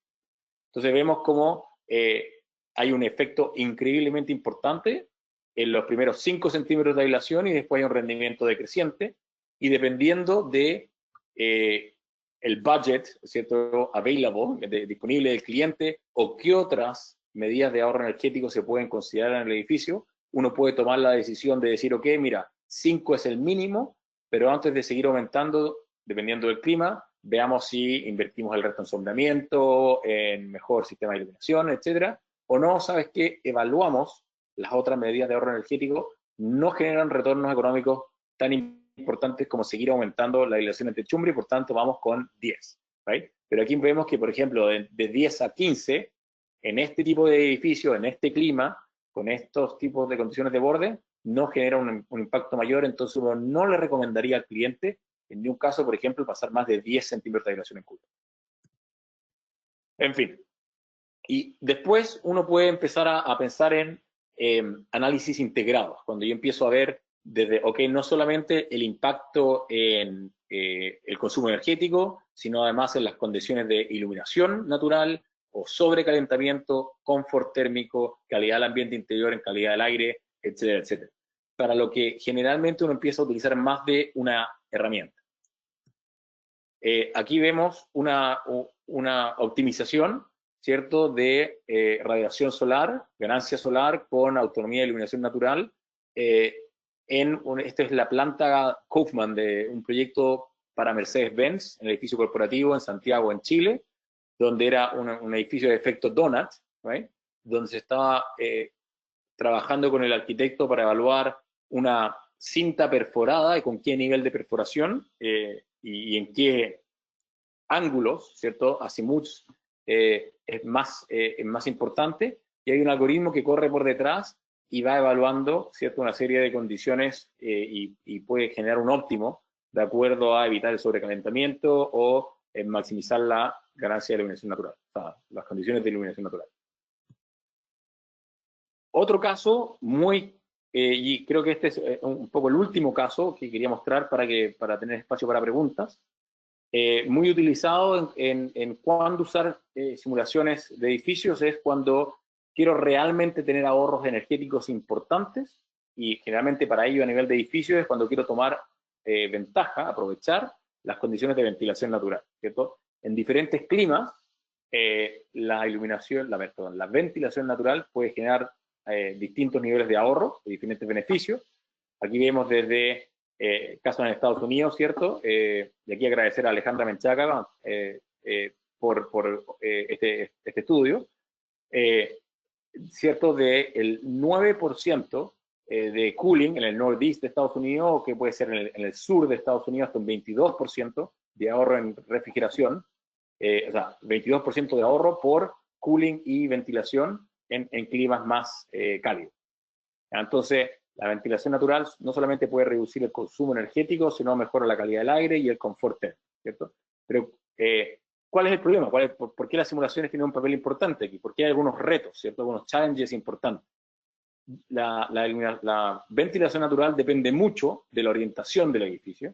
Entonces vemos cómo hay un efecto increíblemente importante en los primeros 5 centímetros de aislación y después hay un rendimiento decreciente, y dependiendo de el budget, ¿cierto?, available, disponible del cliente, o qué otras medidas de ahorro energético se pueden considerar en el edificio, uno puede tomar la decisión de decir, ok, mira, 5 es el mínimo, pero antes de seguir aumentando, dependiendo del clima, veamos si invertimos el resto en sombreamiento, en mejor sistema de iluminación, etcétera, o no, ¿sabes qué? Evaluamos las otras medidas de ahorro energético, no generan retornos económicos tan importantes como seguir aumentando la aislación en techumbre, y por tanto vamos con 10, ¿right? Pero aquí vemos que, por ejemplo, de 10 a 15, en este tipo de edificio, en este clima, con estos tipos de condiciones de borde, no genera un impacto mayor, entonces uno no le recomendaría al cliente, en ningún caso, por ejemplo, pasar más de 10 centímetros de aislación en curva. En fin. Y después uno puede empezar a pensar en análisis integrados, cuando yo empiezo a ver desde, ok, no solamente el impacto en el consumo energético, sino además en las condiciones de iluminación natural o sobrecalentamiento, confort térmico, calidad del ambiente interior en calidad del aire, etcétera, etcétera. Para lo que generalmente uno empieza a utilizar más de una herramienta. Aquí vemos una optimización, ¿cierto?, de radiación solar, ganancia solar con autonomía de iluminación natural. Esta es la planta Kaufman de un proyecto para Mercedes-Benz en el edificio corporativo en Santiago, en Chile, donde era un edificio de efecto donut, ¿right?, donde se estaba trabajando con el arquitecto para evaluar una cinta perforada y con qué nivel de perforación y en qué ángulos, ¿cierto?, azimuths es más importante, y hay un algoritmo que corre por detrás y va evaluando, ¿cierto?, una serie de condiciones y puede generar un óptimo de acuerdo a evitar el sobrecalentamiento o maximizar la ganancia de iluminación natural, o sea, las condiciones de iluminación natural. Otro caso y creo que este es un poco el último caso que quería mostrar para tener espacio para preguntas, muy utilizado en cuándo usar simulaciones de edificios, es cuando quiero realmente tener ahorros energéticos importantes, y generalmente para ello a nivel de edificios es cuando quiero tomar ventaja, aprovechar las condiciones de ventilación natural, ¿cierto? En diferentes climas, la ventilación natural puede generar distintos niveles de ahorro, de diferentes beneficios. Aquí vemos desde casos en Estados Unidos, ¿cierto? Y aquí agradecer a Alejandra Menchaca por este estudio, ¿cierto? Del 9% de cooling en el Northeast de Estados Unidos, o que puede ser en el sur de Estados Unidos, hasta un 22% de ahorro en refrigeración, o sea, 22% de ahorro por cooling y ventilación en climas más cálidos. Entonces, la ventilación natural no solamente puede reducir el consumo energético, sino mejora la calidad del aire y el confort térmico, ¿cierto? Pero, ¿cuál es el problema? ¿Por qué las simulaciones tienen un papel importante aquí? ¿Por qué hay algunos retos, ¿cierto? Algunos challenges importantes. La ventilación natural depende mucho de la orientación del edificio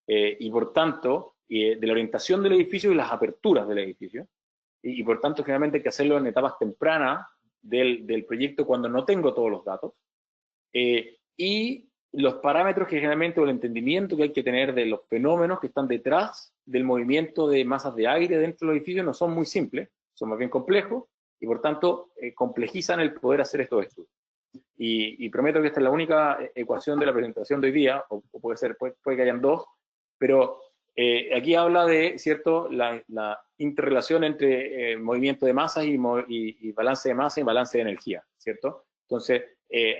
y por tanto de la orientación del edificio y las aperturas del edificio y por tanto generalmente hay que hacerlo en etapas tempranas del proyecto cuando no tengo todos los datos y los parámetros que generalmente o el entendimiento que hay que tener de los fenómenos que están detrás del movimiento de masas de aire dentro del edificio no son muy simples, son más bien complejos y por tanto complejizan el poder hacer estos estudios. Y prometo que esta es la única ecuación de la presentación de hoy día, o puede ser, puede que hayan dos, pero aquí habla de, ¿cierto?, la interrelación entre movimiento de masas y balance de masa y balance de energía, ¿cierto? Entonces,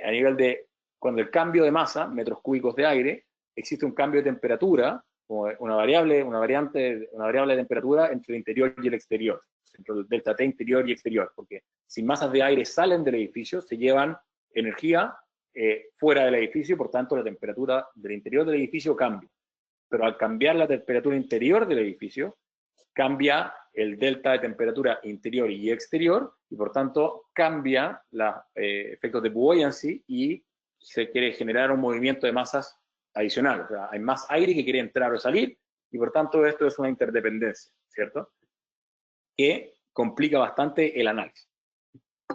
a nivel de, cuando el cambio de masa, metros cúbicos de aire, existe un cambio de temperatura, como una variable de temperatura entre el interior y el exterior, entre el delta T interior y exterior, porque si masas de aire salen del edificio, se llevan energía fuera del edificio, por tanto la temperatura del interior del edificio cambia. Pero al cambiar la temperatura interior del edificio, cambia el delta de temperatura interior y exterior, y por tanto cambia los efectos de buoyancy y se quiere generar un movimiento de masas adicional. O sea, hay más aire que quiere entrar o salir, y por tanto esto es una interdependencia, ¿cierto? Que complica bastante el análisis.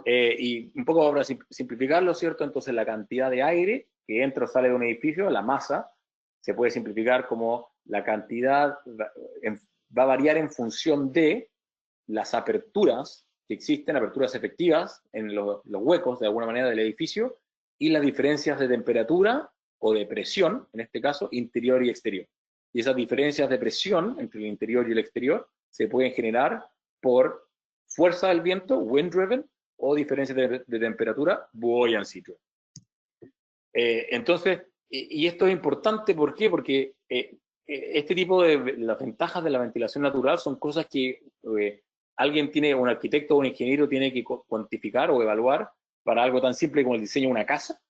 Y un poco para simplificarlo, ¿cierto? Entonces la cantidad de aire que entra o sale de un edificio, la masa, se puede simplificar como la cantidad va a variar en función de las aperturas que existen, aperturas efectivas en los huecos de alguna manera del edificio y las diferencias de temperatura o de presión, en este caso, interior y exterior. Y esas diferencias de presión entre el interior y el exterior se pueden generar por fuerza del viento, wind driven, o diferencias de temperatura, buoyancy driven. Entonces, y esto es importante, ¿por qué? Porque este tipo de las ventajas de la ventilación natural son cosas que alguien tiene, un arquitecto o un ingeniero tiene que cuantificar o evaluar para algo tan simple como el diseño de una casa,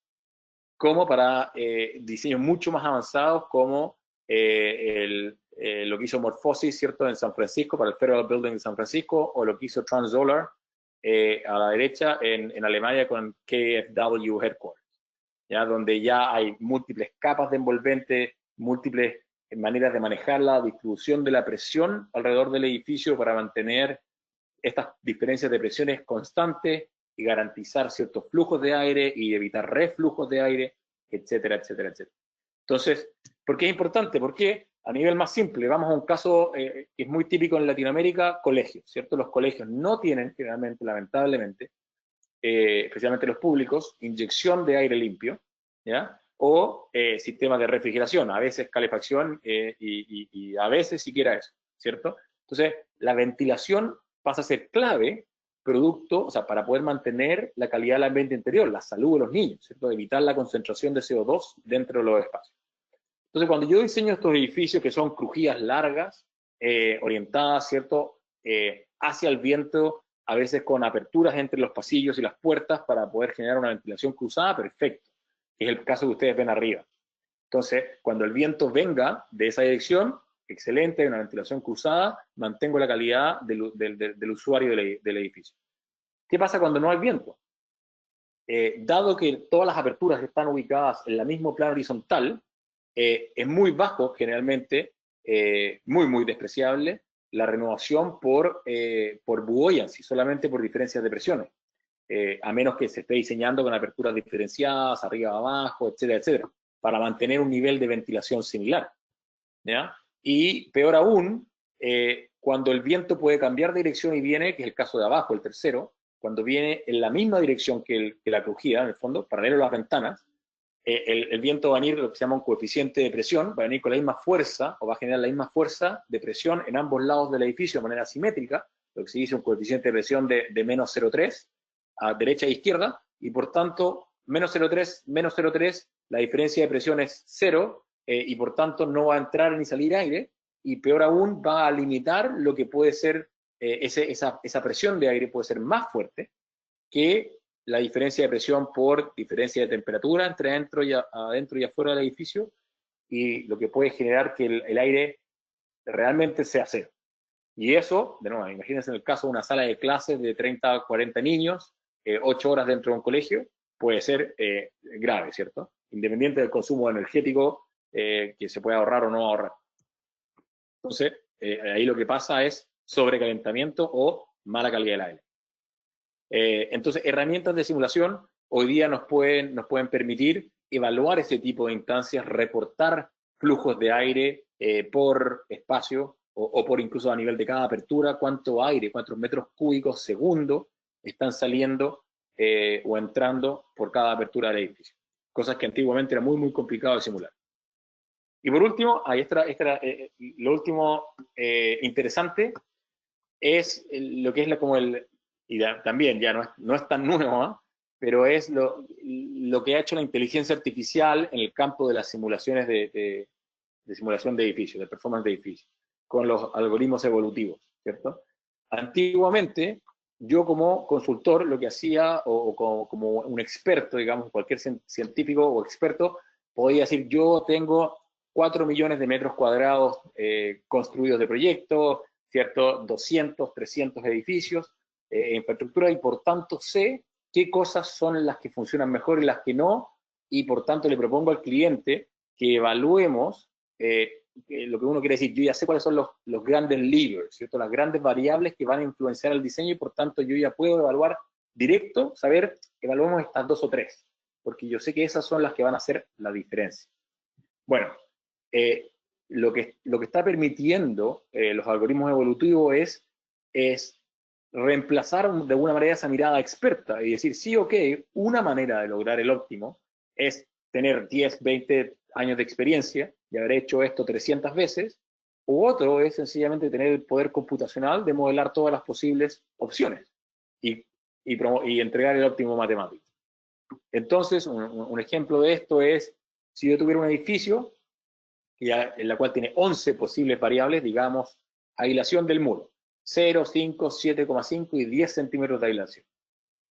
como para diseños mucho más avanzados como lo que hizo Morphosis, ¿cierto?, en San Francisco, para el Federal Building de San Francisco, o lo que hizo Transolar a la derecha en Alemania con KfW Headquarters, ¿ya? Donde ya hay múltiples capas de envolvente, múltiples maneras de manejar la distribución de la presión alrededor del edificio para mantener estas diferencias de presiones constantes y garantizar ciertos flujos de aire y evitar reflujos de aire, etcétera, etcétera, etcétera. Entonces, ¿por qué es importante? Porque a nivel más simple, vamos a un caso que es muy típico en Latinoamérica, colegios, ¿cierto? Los colegios no tienen, generalmente, lamentablemente, especialmente los públicos, inyección de aire limpio, ¿ya? O sistemas de refrigeración, a veces calefacción y a veces siquiera eso, ¿cierto? Entonces, la ventilación pasa a ser clave producto, o sea, para poder mantener la calidad del ambiente interior, la salud de los niños, ¿cierto? Evitar la concentración de CO2 dentro de los espacios. Entonces, cuando yo diseño estos edificios que son crujías largas, orientadas, ¿cierto?, hacia el viento, a veces con aperturas entre los pasillos y las puertas para poder generar una ventilación cruzada, perfecto, que es el caso que ustedes ven arriba. Entonces, cuando el viento venga de esa dirección, excelente, una ventilación cruzada, mantengo la calidad del usuario del edificio. ¿Qué pasa cuando no hay viento? Dado que todas las aperturas están ubicadas en el mismo plano horizontal, es muy bajo, generalmente, muy despreciable, la renovación por buoyancy, solamente por diferencias de presiones, a menos que se esté diseñando con aperturas diferenciadas, arriba, abajo, etcétera, etcétera, para mantener un nivel de ventilación similar, ¿ya? Y peor aún, cuando el viento puede cambiar de dirección y viene, que es el caso de abajo, el tercero, cuando viene en la misma dirección que la crujía, en el fondo, paralelo a las ventanas, el viento va a venir lo que se llama un coeficiente de presión, va a venir con la misma fuerza, o va a generar la misma fuerza de presión en ambos lados del edificio de manera simétrica, lo que se dice un coeficiente de presión de menos 0,3, a derecha e izquierda, y por tanto, menos 0,3, la diferencia de presión es 0, y por tanto no va a entrar ni salir aire, y peor aún, va a limitar lo que puede ser, esa presión de aire puede ser más fuerte, que la diferencia de presión por diferencia de temperatura entre adentro y afuera del edificio, y lo que puede generar que el aire realmente sea cero. Y eso, de nuevo, imagínense en el caso de una sala de clases de 30 a 40 niños, 8 horas dentro de un colegio, puede ser grave, ¿cierto? Independiente del consumo energético que se puede ahorrar o no ahorrar. Entonces, ahí lo que pasa es sobrecalentamiento o mala calidad del aire. Entonces, herramientas de simulación hoy día nos pueden permitir evaluar ese tipo de instancias, reportar flujos de aire por espacio o por incluso a nivel de cada apertura, cuánto aire, cuántos metros cúbicos segundo están saliendo o entrando por cada apertura del edificio. Cosas que antiguamente era muy, muy complicado de simular. Y por último, lo último interesante es lo que es y también ya no es tan nuevo, ¿eh? Pero es lo que ha hecho la inteligencia artificial en el campo de las simulaciones de simulación de edificios, de performance de edificios, con los algoritmos evolutivos, ¿cierto? Antiguamente, yo como consultor lo que hacía, o como un experto, digamos, cualquier científico o experto, podía decir, yo tengo 4 millones de metros cuadrados construidos de proyecto, ¿cierto? 200, 300 edificios, infraestructura, y por tanto sé qué cosas son las que funcionan mejor y las que no, y por tanto le propongo al cliente que evaluemos lo que uno quiere decir. Yo ya sé cuáles son los grandes levers, ¿cierto? Las grandes variables que van a influenciar el diseño, y por tanto yo ya puedo evaluar directo, evaluemos estas 2 o 3, porque yo sé que esas son las que van a hacer la diferencia. Bueno, lo que está permitiendo los algoritmos evolutivos es reemplazar de alguna manera esa mirada experta y decir, sí, ok, una manera de lograr el óptimo es tener 10, 20 años de experiencia y haber hecho esto 300 veces, u otro es sencillamente tener el poder computacional de modelar todas las posibles opciones y entregar el óptimo matemático. Entonces, un ejemplo de esto es, si yo tuviera un edificio en la cual tiene 11 posibles variables, digamos, aislación del muro, 0, 5, 7,5 y 10 centímetros de aislación.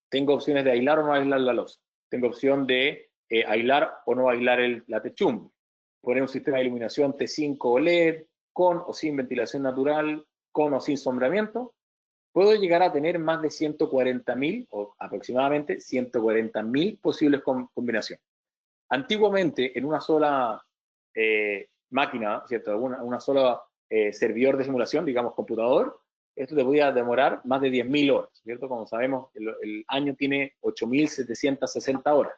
Tengo opciones de aislar o no aislar la losa. Tengo opción de aislar o no aislar la techumbre. Poner un sistema de iluminación T5 o LED, con o sin ventilación natural, con o sin sombreamiento. Puedo llegar a tener más de 140.000, o aproximadamente 140.000 posibles combinaciones. Antiguamente, en una sola máquina, ¿cierto? Una sola servidor de simulación, digamos computador, esto te podía demorar más de 10.000 horas, ¿cierto? Como sabemos, el año tiene 8.760 horas.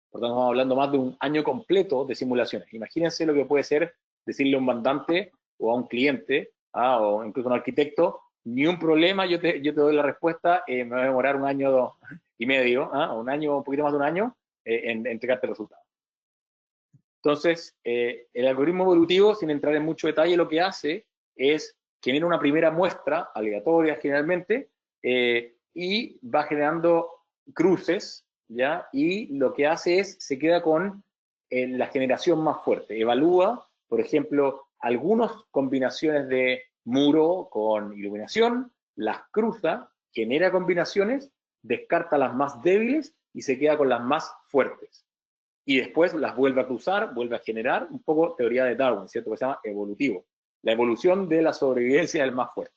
Por tanto, estamos hablando más de un año completo de simulaciones. Imagínense lo que puede ser decirle a un mandante o a un cliente, o incluso a un arquitecto, ni un problema, yo te doy la respuesta, me va a demorar 1 año y medio, o un año, un poquito más de 1 año, en entregarte el resultado. Entonces, el algoritmo evolutivo, sin entrar en mucho detalle, lo que hace es genera una primera muestra, aleatoria generalmente, y va generando cruces, ¿ya? Y lo que hace es, se queda con la generación más fuerte. Evalúa, por ejemplo, algunas combinaciones de muro con iluminación, las cruza, genera combinaciones, descarta las más débiles y se queda con las más fuertes. Y después las vuelve a cruzar, vuelve a generar, un poco teoría de Darwin, ¿cierto? Que se llama evolutivo. La evolución de la sobrevivencia del más fuerte.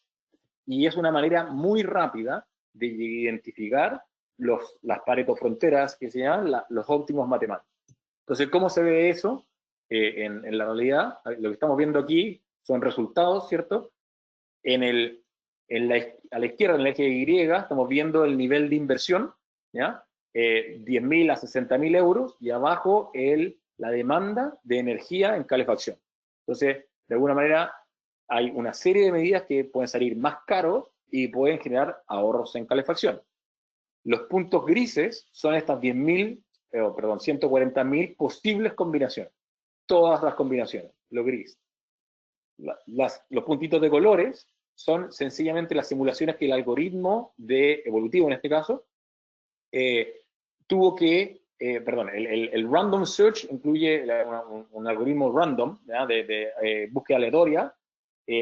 Y es una manera muy rápida de identificar las Pareto fronteras, que se llaman los óptimos matemáticos. Entonces, ¿cómo se ve eso en la realidad? Lo que estamos viendo aquí son resultados, ¿cierto? A la izquierda, en el eje Y, estamos viendo el nivel de inversión, ¿ya? 10.000 a 60.000 euros, y abajo la demanda de energía en calefacción. Entonces, de alguna manera, hay una serie de medidas que pueden salir más caros y pueden generar ahorros en calefacción. Los puntos grises son estas 140.000 posibles combinaciones. Todas las combinaciones, lo gris. Los puntitos de colores son sencillamente las simulaciones que el algoritmo evolutivo, en este caso, tuvo que, el random search incluye un algoritmo random, de búsqueda aleatoria,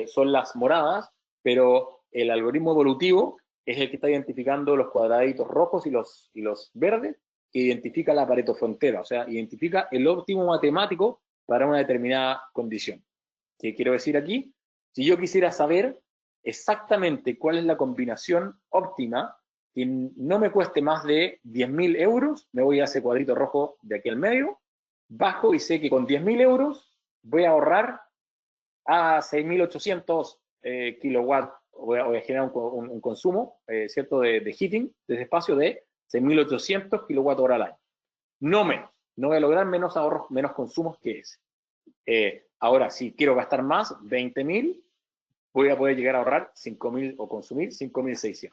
son las moradas, pero el algoritmo evolutivo es el que está identificando los cuadraditos rojos y los verdes, que identifica la Pareto frontera, o sea, identifica el óptimo matemático para una determinada condición. ¿Qué quiero decir aquí? Si yo quisiera saber exactamente cuál es la combinación óptima que no me cueste más de 10.000 euros, me voy a ese cuadrito rojo de aquí al medio, bajo y sé que con 10.000 euros voy a ahorrar a 6.800 kilowatts, voy a generar un consumo, ¿cierto?, de heating, de ese espacio de 6.800 kilowatt hora al año. No menos, no voy a lograr menos ahorros, menos consumos que ese. Ahora, si quiero gastar más, 20.000, voy a poder llegar a ahorrar 5.000 o consumir 5.600.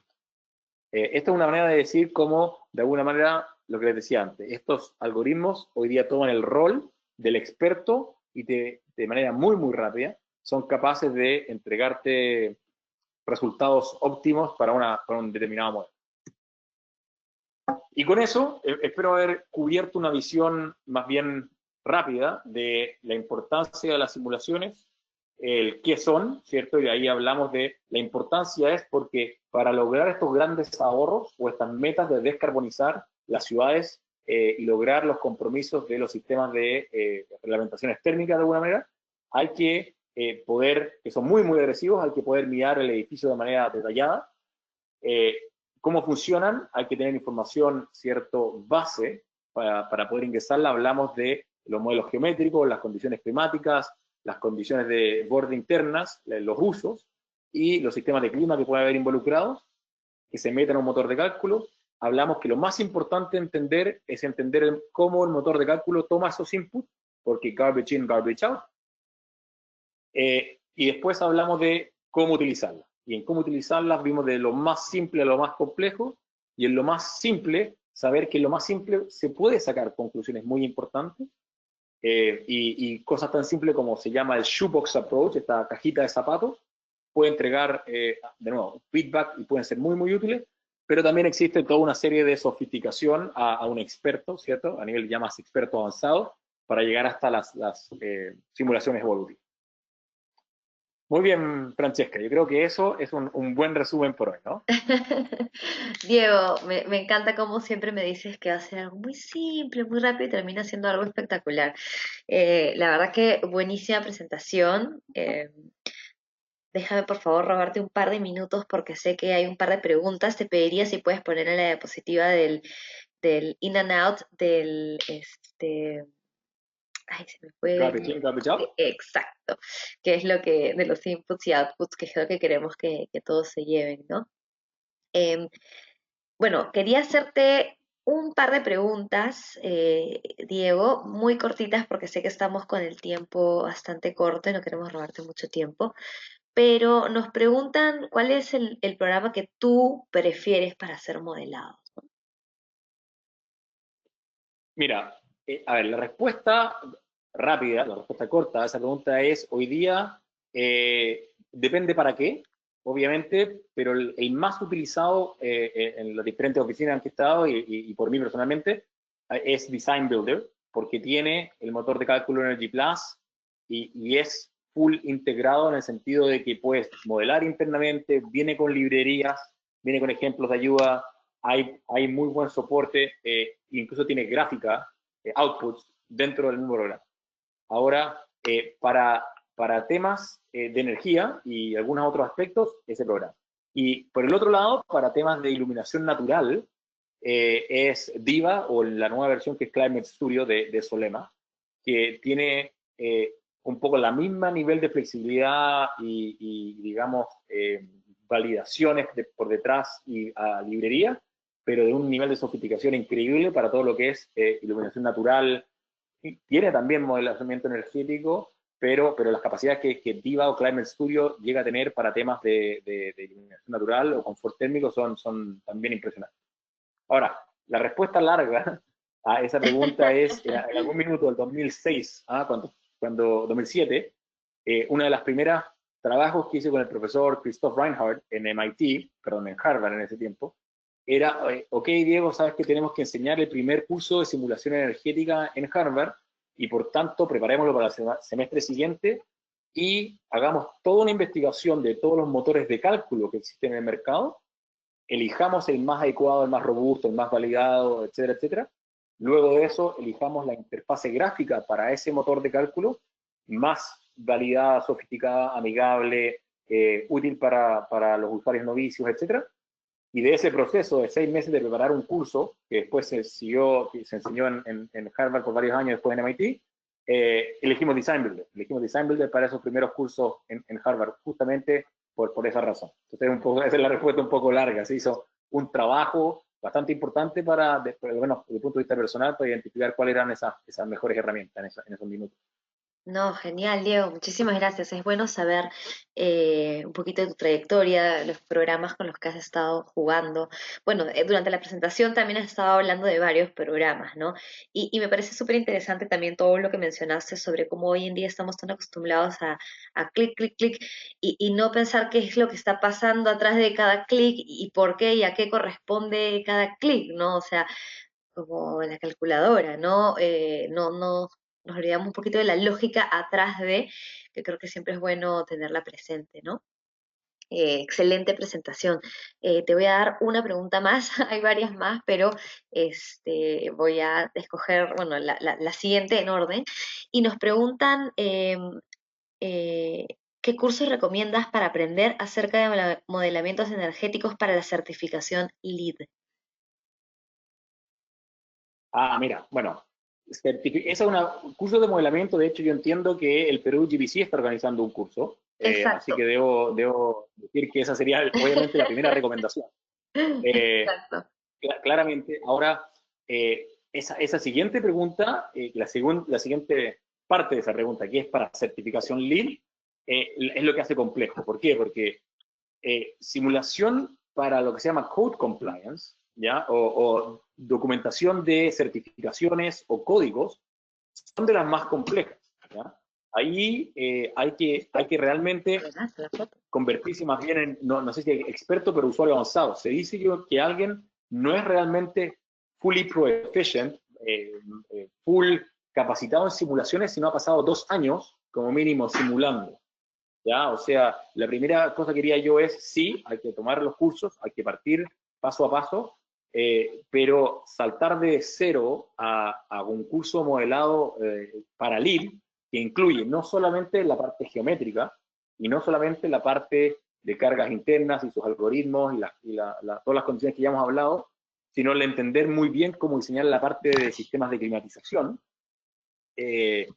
Esta es una manera de decir cómo, de alguna manera, lo que les decía antes, estos algoritmos hoy día toman el rol del experto y de manera muy, muy rápida son capaces de entregarte resultados óptimos para un determinado modelo. Y con eso, espero haber cubierto una visión más bien rápida de la importancia de las simulaciones, el qué son, ¿cierto? Y ahí hablamos de la importancia es porque para lograr estos grandes ahorros o estas metas de descarbonizar las ciudades y lograr los compromisos de los sistemas de reglamentaciones térmicas de alguna manera, hay que poder, que son muy, muy agresivos, hay que poder mirar el edificio de manera detallada. ¿Cómo funcionan? Hay que tener información, cierto, base para poder ingresarla. Hablamos de los modelos geométricos, las condiciones climáticas, las condiciones de borde internas, los usos y los sistemas de clima que pueden haber involucrados, que se meten en un motor de cálculo. Hablamos que lo más importante entender es entender cómo el motor de cálculo toma esos inputs, porque garbage in, garbage out. Y después hablamos de cómo utilizarlas. Y en cómo utilizarlas vimos de lo más simple a lo más complejo, y en lo más simple, saber que en lo más simple se puede sacar conclusiones muy importantes, y cosas tan simples como se llama el shoebox approach, esta cajita de zapatos, puede entregar, de nuevo, feedback y pueden ser muy, muy útiles, pero también existe toda una serie de sofisticación a un experto, ¿cierto? A nivel ya más experto avanzado, para llegar hasta las simulaciones evolutivas. Muy bien, Francesca, yo creo que eso es un buen resumen por hoy, ¿no? Diego, me encanta cómo siempre me dices que va a ser algo muy simple, muy rápido y termina siendo algo espectacular. La verdad que buenísima presentación. Déjame por favor robarte un par de minutos porque sé que hay un par de preguntas. Te pediría si puedes poner en la diapositiva del in and out ay, se me fue Garbage in, garbage out. exacto, que es lo que, de los inputs y outputs, que es lo que queremos que todos se lleven, ¿no? Em, bueno, quería hacerte un par de preguntas, Diego, muy cortitas porque sé que estamos con el tiempo bastante corto y no queremos robarte mucho tiempo, pero nos preguntan cuál es el programa que tú prefieres para hacer modelado. Mira, a ver, la respuesta rápida, la respuesta corta a esa pregunta es, hoy día, depende para qué, obviamente, pero el más utilizado en las diferentes oficinas en que he estado y por mí personalmente, es Design Builder, porque tiene el motor de cálculo Energy Plus y es full integrado en el sentido de que puedes modelar internamente, viene con librerías, viene con ejemplos de ayuda, hay muy buen soporte, incluso tiene gráfica, outputs dentro del mismo programa. Ahora, para temas de energía y algunos otros aspectos, ese programa. Y por el otro lado, para temas de iluminación natural, es Diva o la nueva versión que es Climate Studio de Solema, que tiene un poco la misma nivel de flexibilidad y digamos, validaciones por detrás y a librería, pero de un nivel de sofisticación increíble para todo lo que es iluminación natural. Tiene también modelamiento energético, pero las capacidades que Diva o Climate Studio llega a tener para temas de iluminación natural o confort térmico son también impresionantes. Ahora, la respuesta larga a esa pregunta es, en algún minuto del 2006, cuando 2007, una de las primeras trabajos que hice con el profesor Christoph Reinhardt en MIT, perdón, en Harvard en ese tiempo, era, ok, Diego, sabes que tenemos que enseñar el primer curso de simulación energética en Harvard y por tanto preparémoslo para el semestre siguiente y hagamos toda una investigación de todos los motores de cálculo que existen en el mercado elijamos el más adecuado, el más robusto, el más validado, etcétera, etcétera. Luego de eso, elijamos la interfase gráfica para ese motor de cálculo más validada, sofisticada, amigable, útil para los usuarios novicios, etcétera. Y de ese proceso de 6 meses de preparar un curso, que después se siguió, que se enseñó en Harvard por varios años, después en MIT, elegimos Design Builder. Elegimos Design Builder para esos primeros cursos en Harvard, justamente por esa razón. Entonces, esa es la respuesta un poco larga. Se hizo un trabajo bastante importante bueno, desde el punto de vista personal, para identificar cuáles eran esas mejores herramientas en esos minutos. No, genial, Diego, muchísimas gracias. Es bueno saber un poquito de tu trayectoria, los programas con los que has estado jugando. Bueno, durante la presentación también has estado hablando de varios programas, ¿no? Y me parece súper interesante también todo lo que mencionaste sobre cómo hoy en día estamos tan acostumbrados a clic, clic, clic, y no pensar qué es lo que está pasando atrás de cada clic y por qué y a qué corresponde cada clic, ¿no? O sea, como la calculadora, ¿no? No nos olvidamos un poquito de la lógica atrás de, que creo que siempre es bueno tenerla presente, ¿no? Excelente presentación. Te voy a dar una pregunta más, hay varias más, pero voy a escoger, bueno, la siguiente en orden. Y nos preguntan, eh, ¿qué cursos recomiendas para aprender acerca de modelamientos energéticos para la certificación LEED? Mira, bueno, ese es un curso de modelamiento. De hecho, yo entiendo que el Perú GBC está organizando un curso, así Exacto. que debo decir que esa sería obviamente la primera recomendación. Eh, Exacto. Claramente, ahora, esa siguiente pregunta, la siguiente parte de esa pregunta, que es para certificación LEED, es lo que hace complejo. ¿Por qué? Porque simulación para lo que se llama code compliance, ¿ya? O documentación de certificaciones o códigos, son de las más complejas, ¿ya? Ahí hay que realmente convertirse más bien en, no sé si experto, pero usuario avanzado. Se dice que alguien no es realmente fully proficient, full capacitado en simulaciones, sino ha pasado 2 años como mínimo simulando. ¿Ya? O sea, la primera cosa que diría yo es, sí, hay que tomar los cursos, hay que partir paso a paso, pero saltar de cero a un curso modelado para LEED, que incluye no solamente la parte geométrica, y no solamente la parte de cargas internas y sus algoritmos todas las condiciones que ya hemos hablado, sino el entender muy bien cómo diseñar la parte de sistemas de climatización, es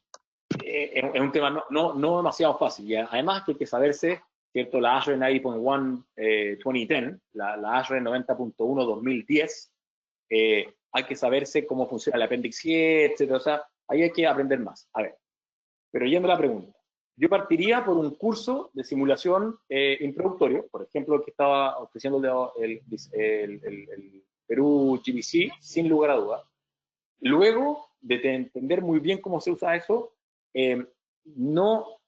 un tema no demasiado fácil. Y además que hay que saberse, ¿cierto? La ASHRAE 90.1 2010, la ASHRAE 90.1 2010, hay que saberse cómo funciona el Appendix 7, etc. O sea, ahí hay que aprender más. A ver, pero yendo a la pregunta. Yo partiría por un curso de simulación introductorio, por ejemplo, el que estaba ofreciendo el Perú GBC, sin lugar a dudas. Luego de entender muy bien cómo se usa eso, eh, no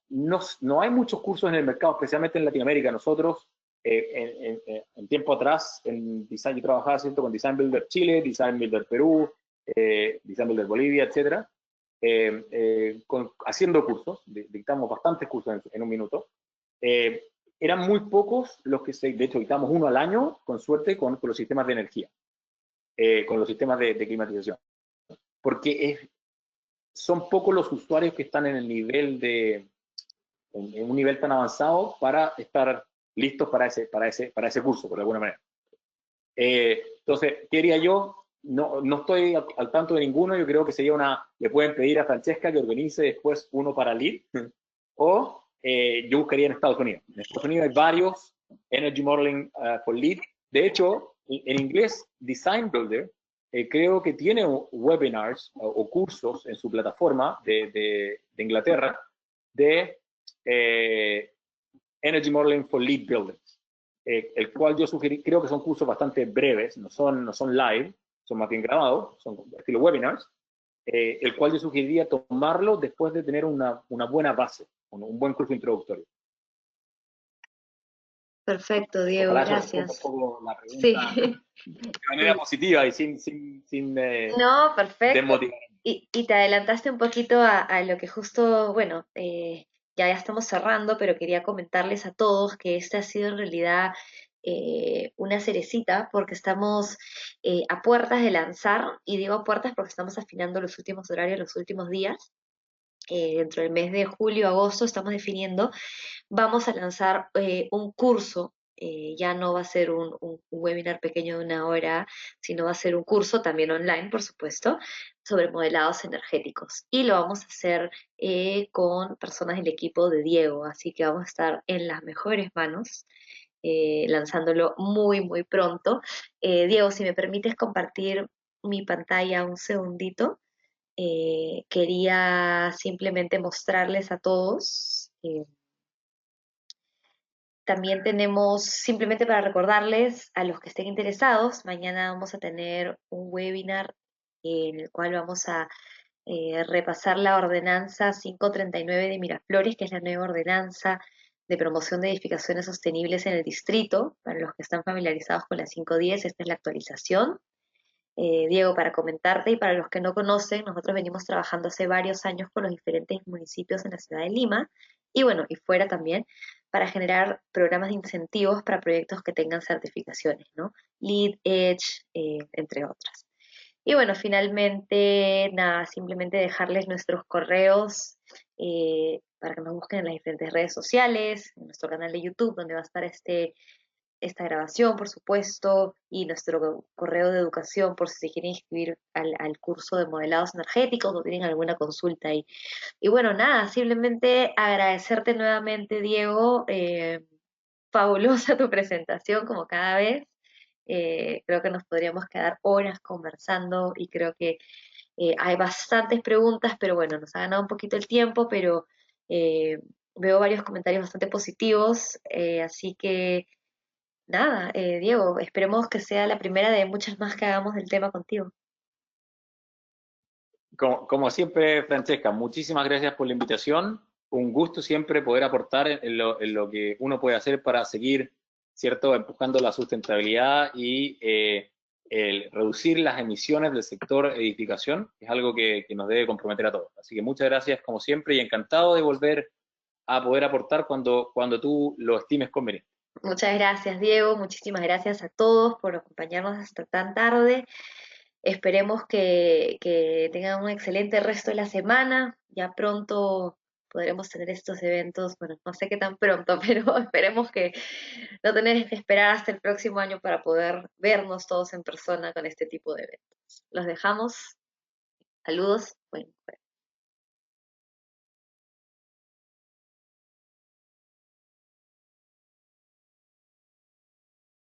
hay muchos cursos en el mercado, especialmente en Latinoamérica. Nosotros, en tiempo atrás, yo trabajaba, ¿cierto?, con Design Builder Chile, Design Builder Perú, Design Builder Bolivia, etc. Haciendo cursos, dictamos bastantes cursos en un minuto. Eran muy pocos los que de hecho, dictamos uno al año, con suerte, con los sistemas de energía, con los sistemas de climatización. Porque son pocos los usuarios que están en el nivel en un nivel tan avanzado para estar listos para ese curso, por alguna manera. Entonces, ¿qué haría yo? No estoy al tanto de ninguno. Yo creo que le pueden pedir a Francesca que organice después uno para LEED, o yo buscaría en Estados Unidos. En Estados Unidos hay varios Energy Modeling for LEED. De hecho, en inglés, Design Builder creo que tiene webinars o cursos en su plataforma de Inglaterra de Energy Modeling for Lead Buildings, el cual yo sugerí. Creo que son cursos bastante breves, no son live, son más bien grabados, son estilo webinars, el cual yo sugeriría tomarlo después de tener una buena base, un buen curso introductorio. Perfecto, Diego, Ojalá eso responda un gracias. poco la Sí. pregunta de manera positiva y sin No, perfecto. desmotivar. Y te adelantaste un poquito a lo que justo, bueno, ya estamos cerrando, pero quería comentarles a todos que este ha sido en realidad una cerecita porque estamos a puertas de lanzar, y digo a puertas porque estamos afinando los últimos horarios, los últimos días. Dentro del mes de julio, agosto, estamos definiendo, vamos a lanzar un curso. Ya no va a ser un webinar pequeño de 1 hora, sino va a ser un curso también online, por supuesto, sobre modelados energéticos. Y lo vamos a hacer con personas del equipo de Diego, así que vamos a estar en las mejores manos, lanzándolo muy, muy pronto. Diego, si me permites compartir mi pantalla un segundito, quería simplemente mostrarles a todos. También tenemos, simplemente para recordarles a los que estén interesados, mañana vamos a tener un webinar en el cual vamos a repasar la ordenanza 539 de Miraflores, que es la nueva ordenanza de promoción de edificaciones sostenibles en el distrito. Para los que están familiarizados con la 510, esta es la actualización. Diego, para comentarte y para los que no conocen, nosotros venimos trabajando hace varios años con los diferentes municipios en la ciudad de Lima y bueno, y fuera también, para generar programas de incentivos para proyectos que tengan certificaciones, ¿no? LEED, Edge, entre otras. Y bueno, finalmente, nada, simplemente dejarles nuestros correos para que nos busquen en las diferentes redes sociales, en nuestro canal de YouTube, donde va a estar esta grabación, por supuesto, y nuestro correo de educación por si se quieren inscribir al curso de modelados energéticos o tienen alguna consulta ahí. Y bueno, nada, simplemente agradecerte nuevamente, Diego. Fabulosa tu presentación, como cada vez. Creo que nos podríamos quedar horas conversando y creo que hay bastantes preguntas, pero bueno, nos ha ganado un poquito el tiempo, pero eh, veo varios comentarios bastante positivos, así que nada, Diego, esperemos que sea la primera de muchas más que hagamos del tema contigo. Como siempre, Francesca, muchísimas gracias por la invitación. Un gusto siempre poder aportar en lo que uno puede hacer para seguir, ¿cierto?, empujando la sustentabilidad y el reducir las emisiones del sector edificación, que es algo que nos debe comprometer a todos. Así que muchas gracias como siempre y encantado de volver a poder aportar cuando tú lo estimes conveniente. Muchas gracias, Diego. Muchísimas gracias a todos por acompañarnos hasta tan tarde. Esperemos que tengan un excelente resto de la semana. Ya pronto podremos tener estos eventos. Bueno, no sé qué tan pronto, pero esperemos que no tener que esperar hasta el próximo año para poder vernos todos en persona con este tipo de eventos. Los dejamos. Saludos. Buen jueves.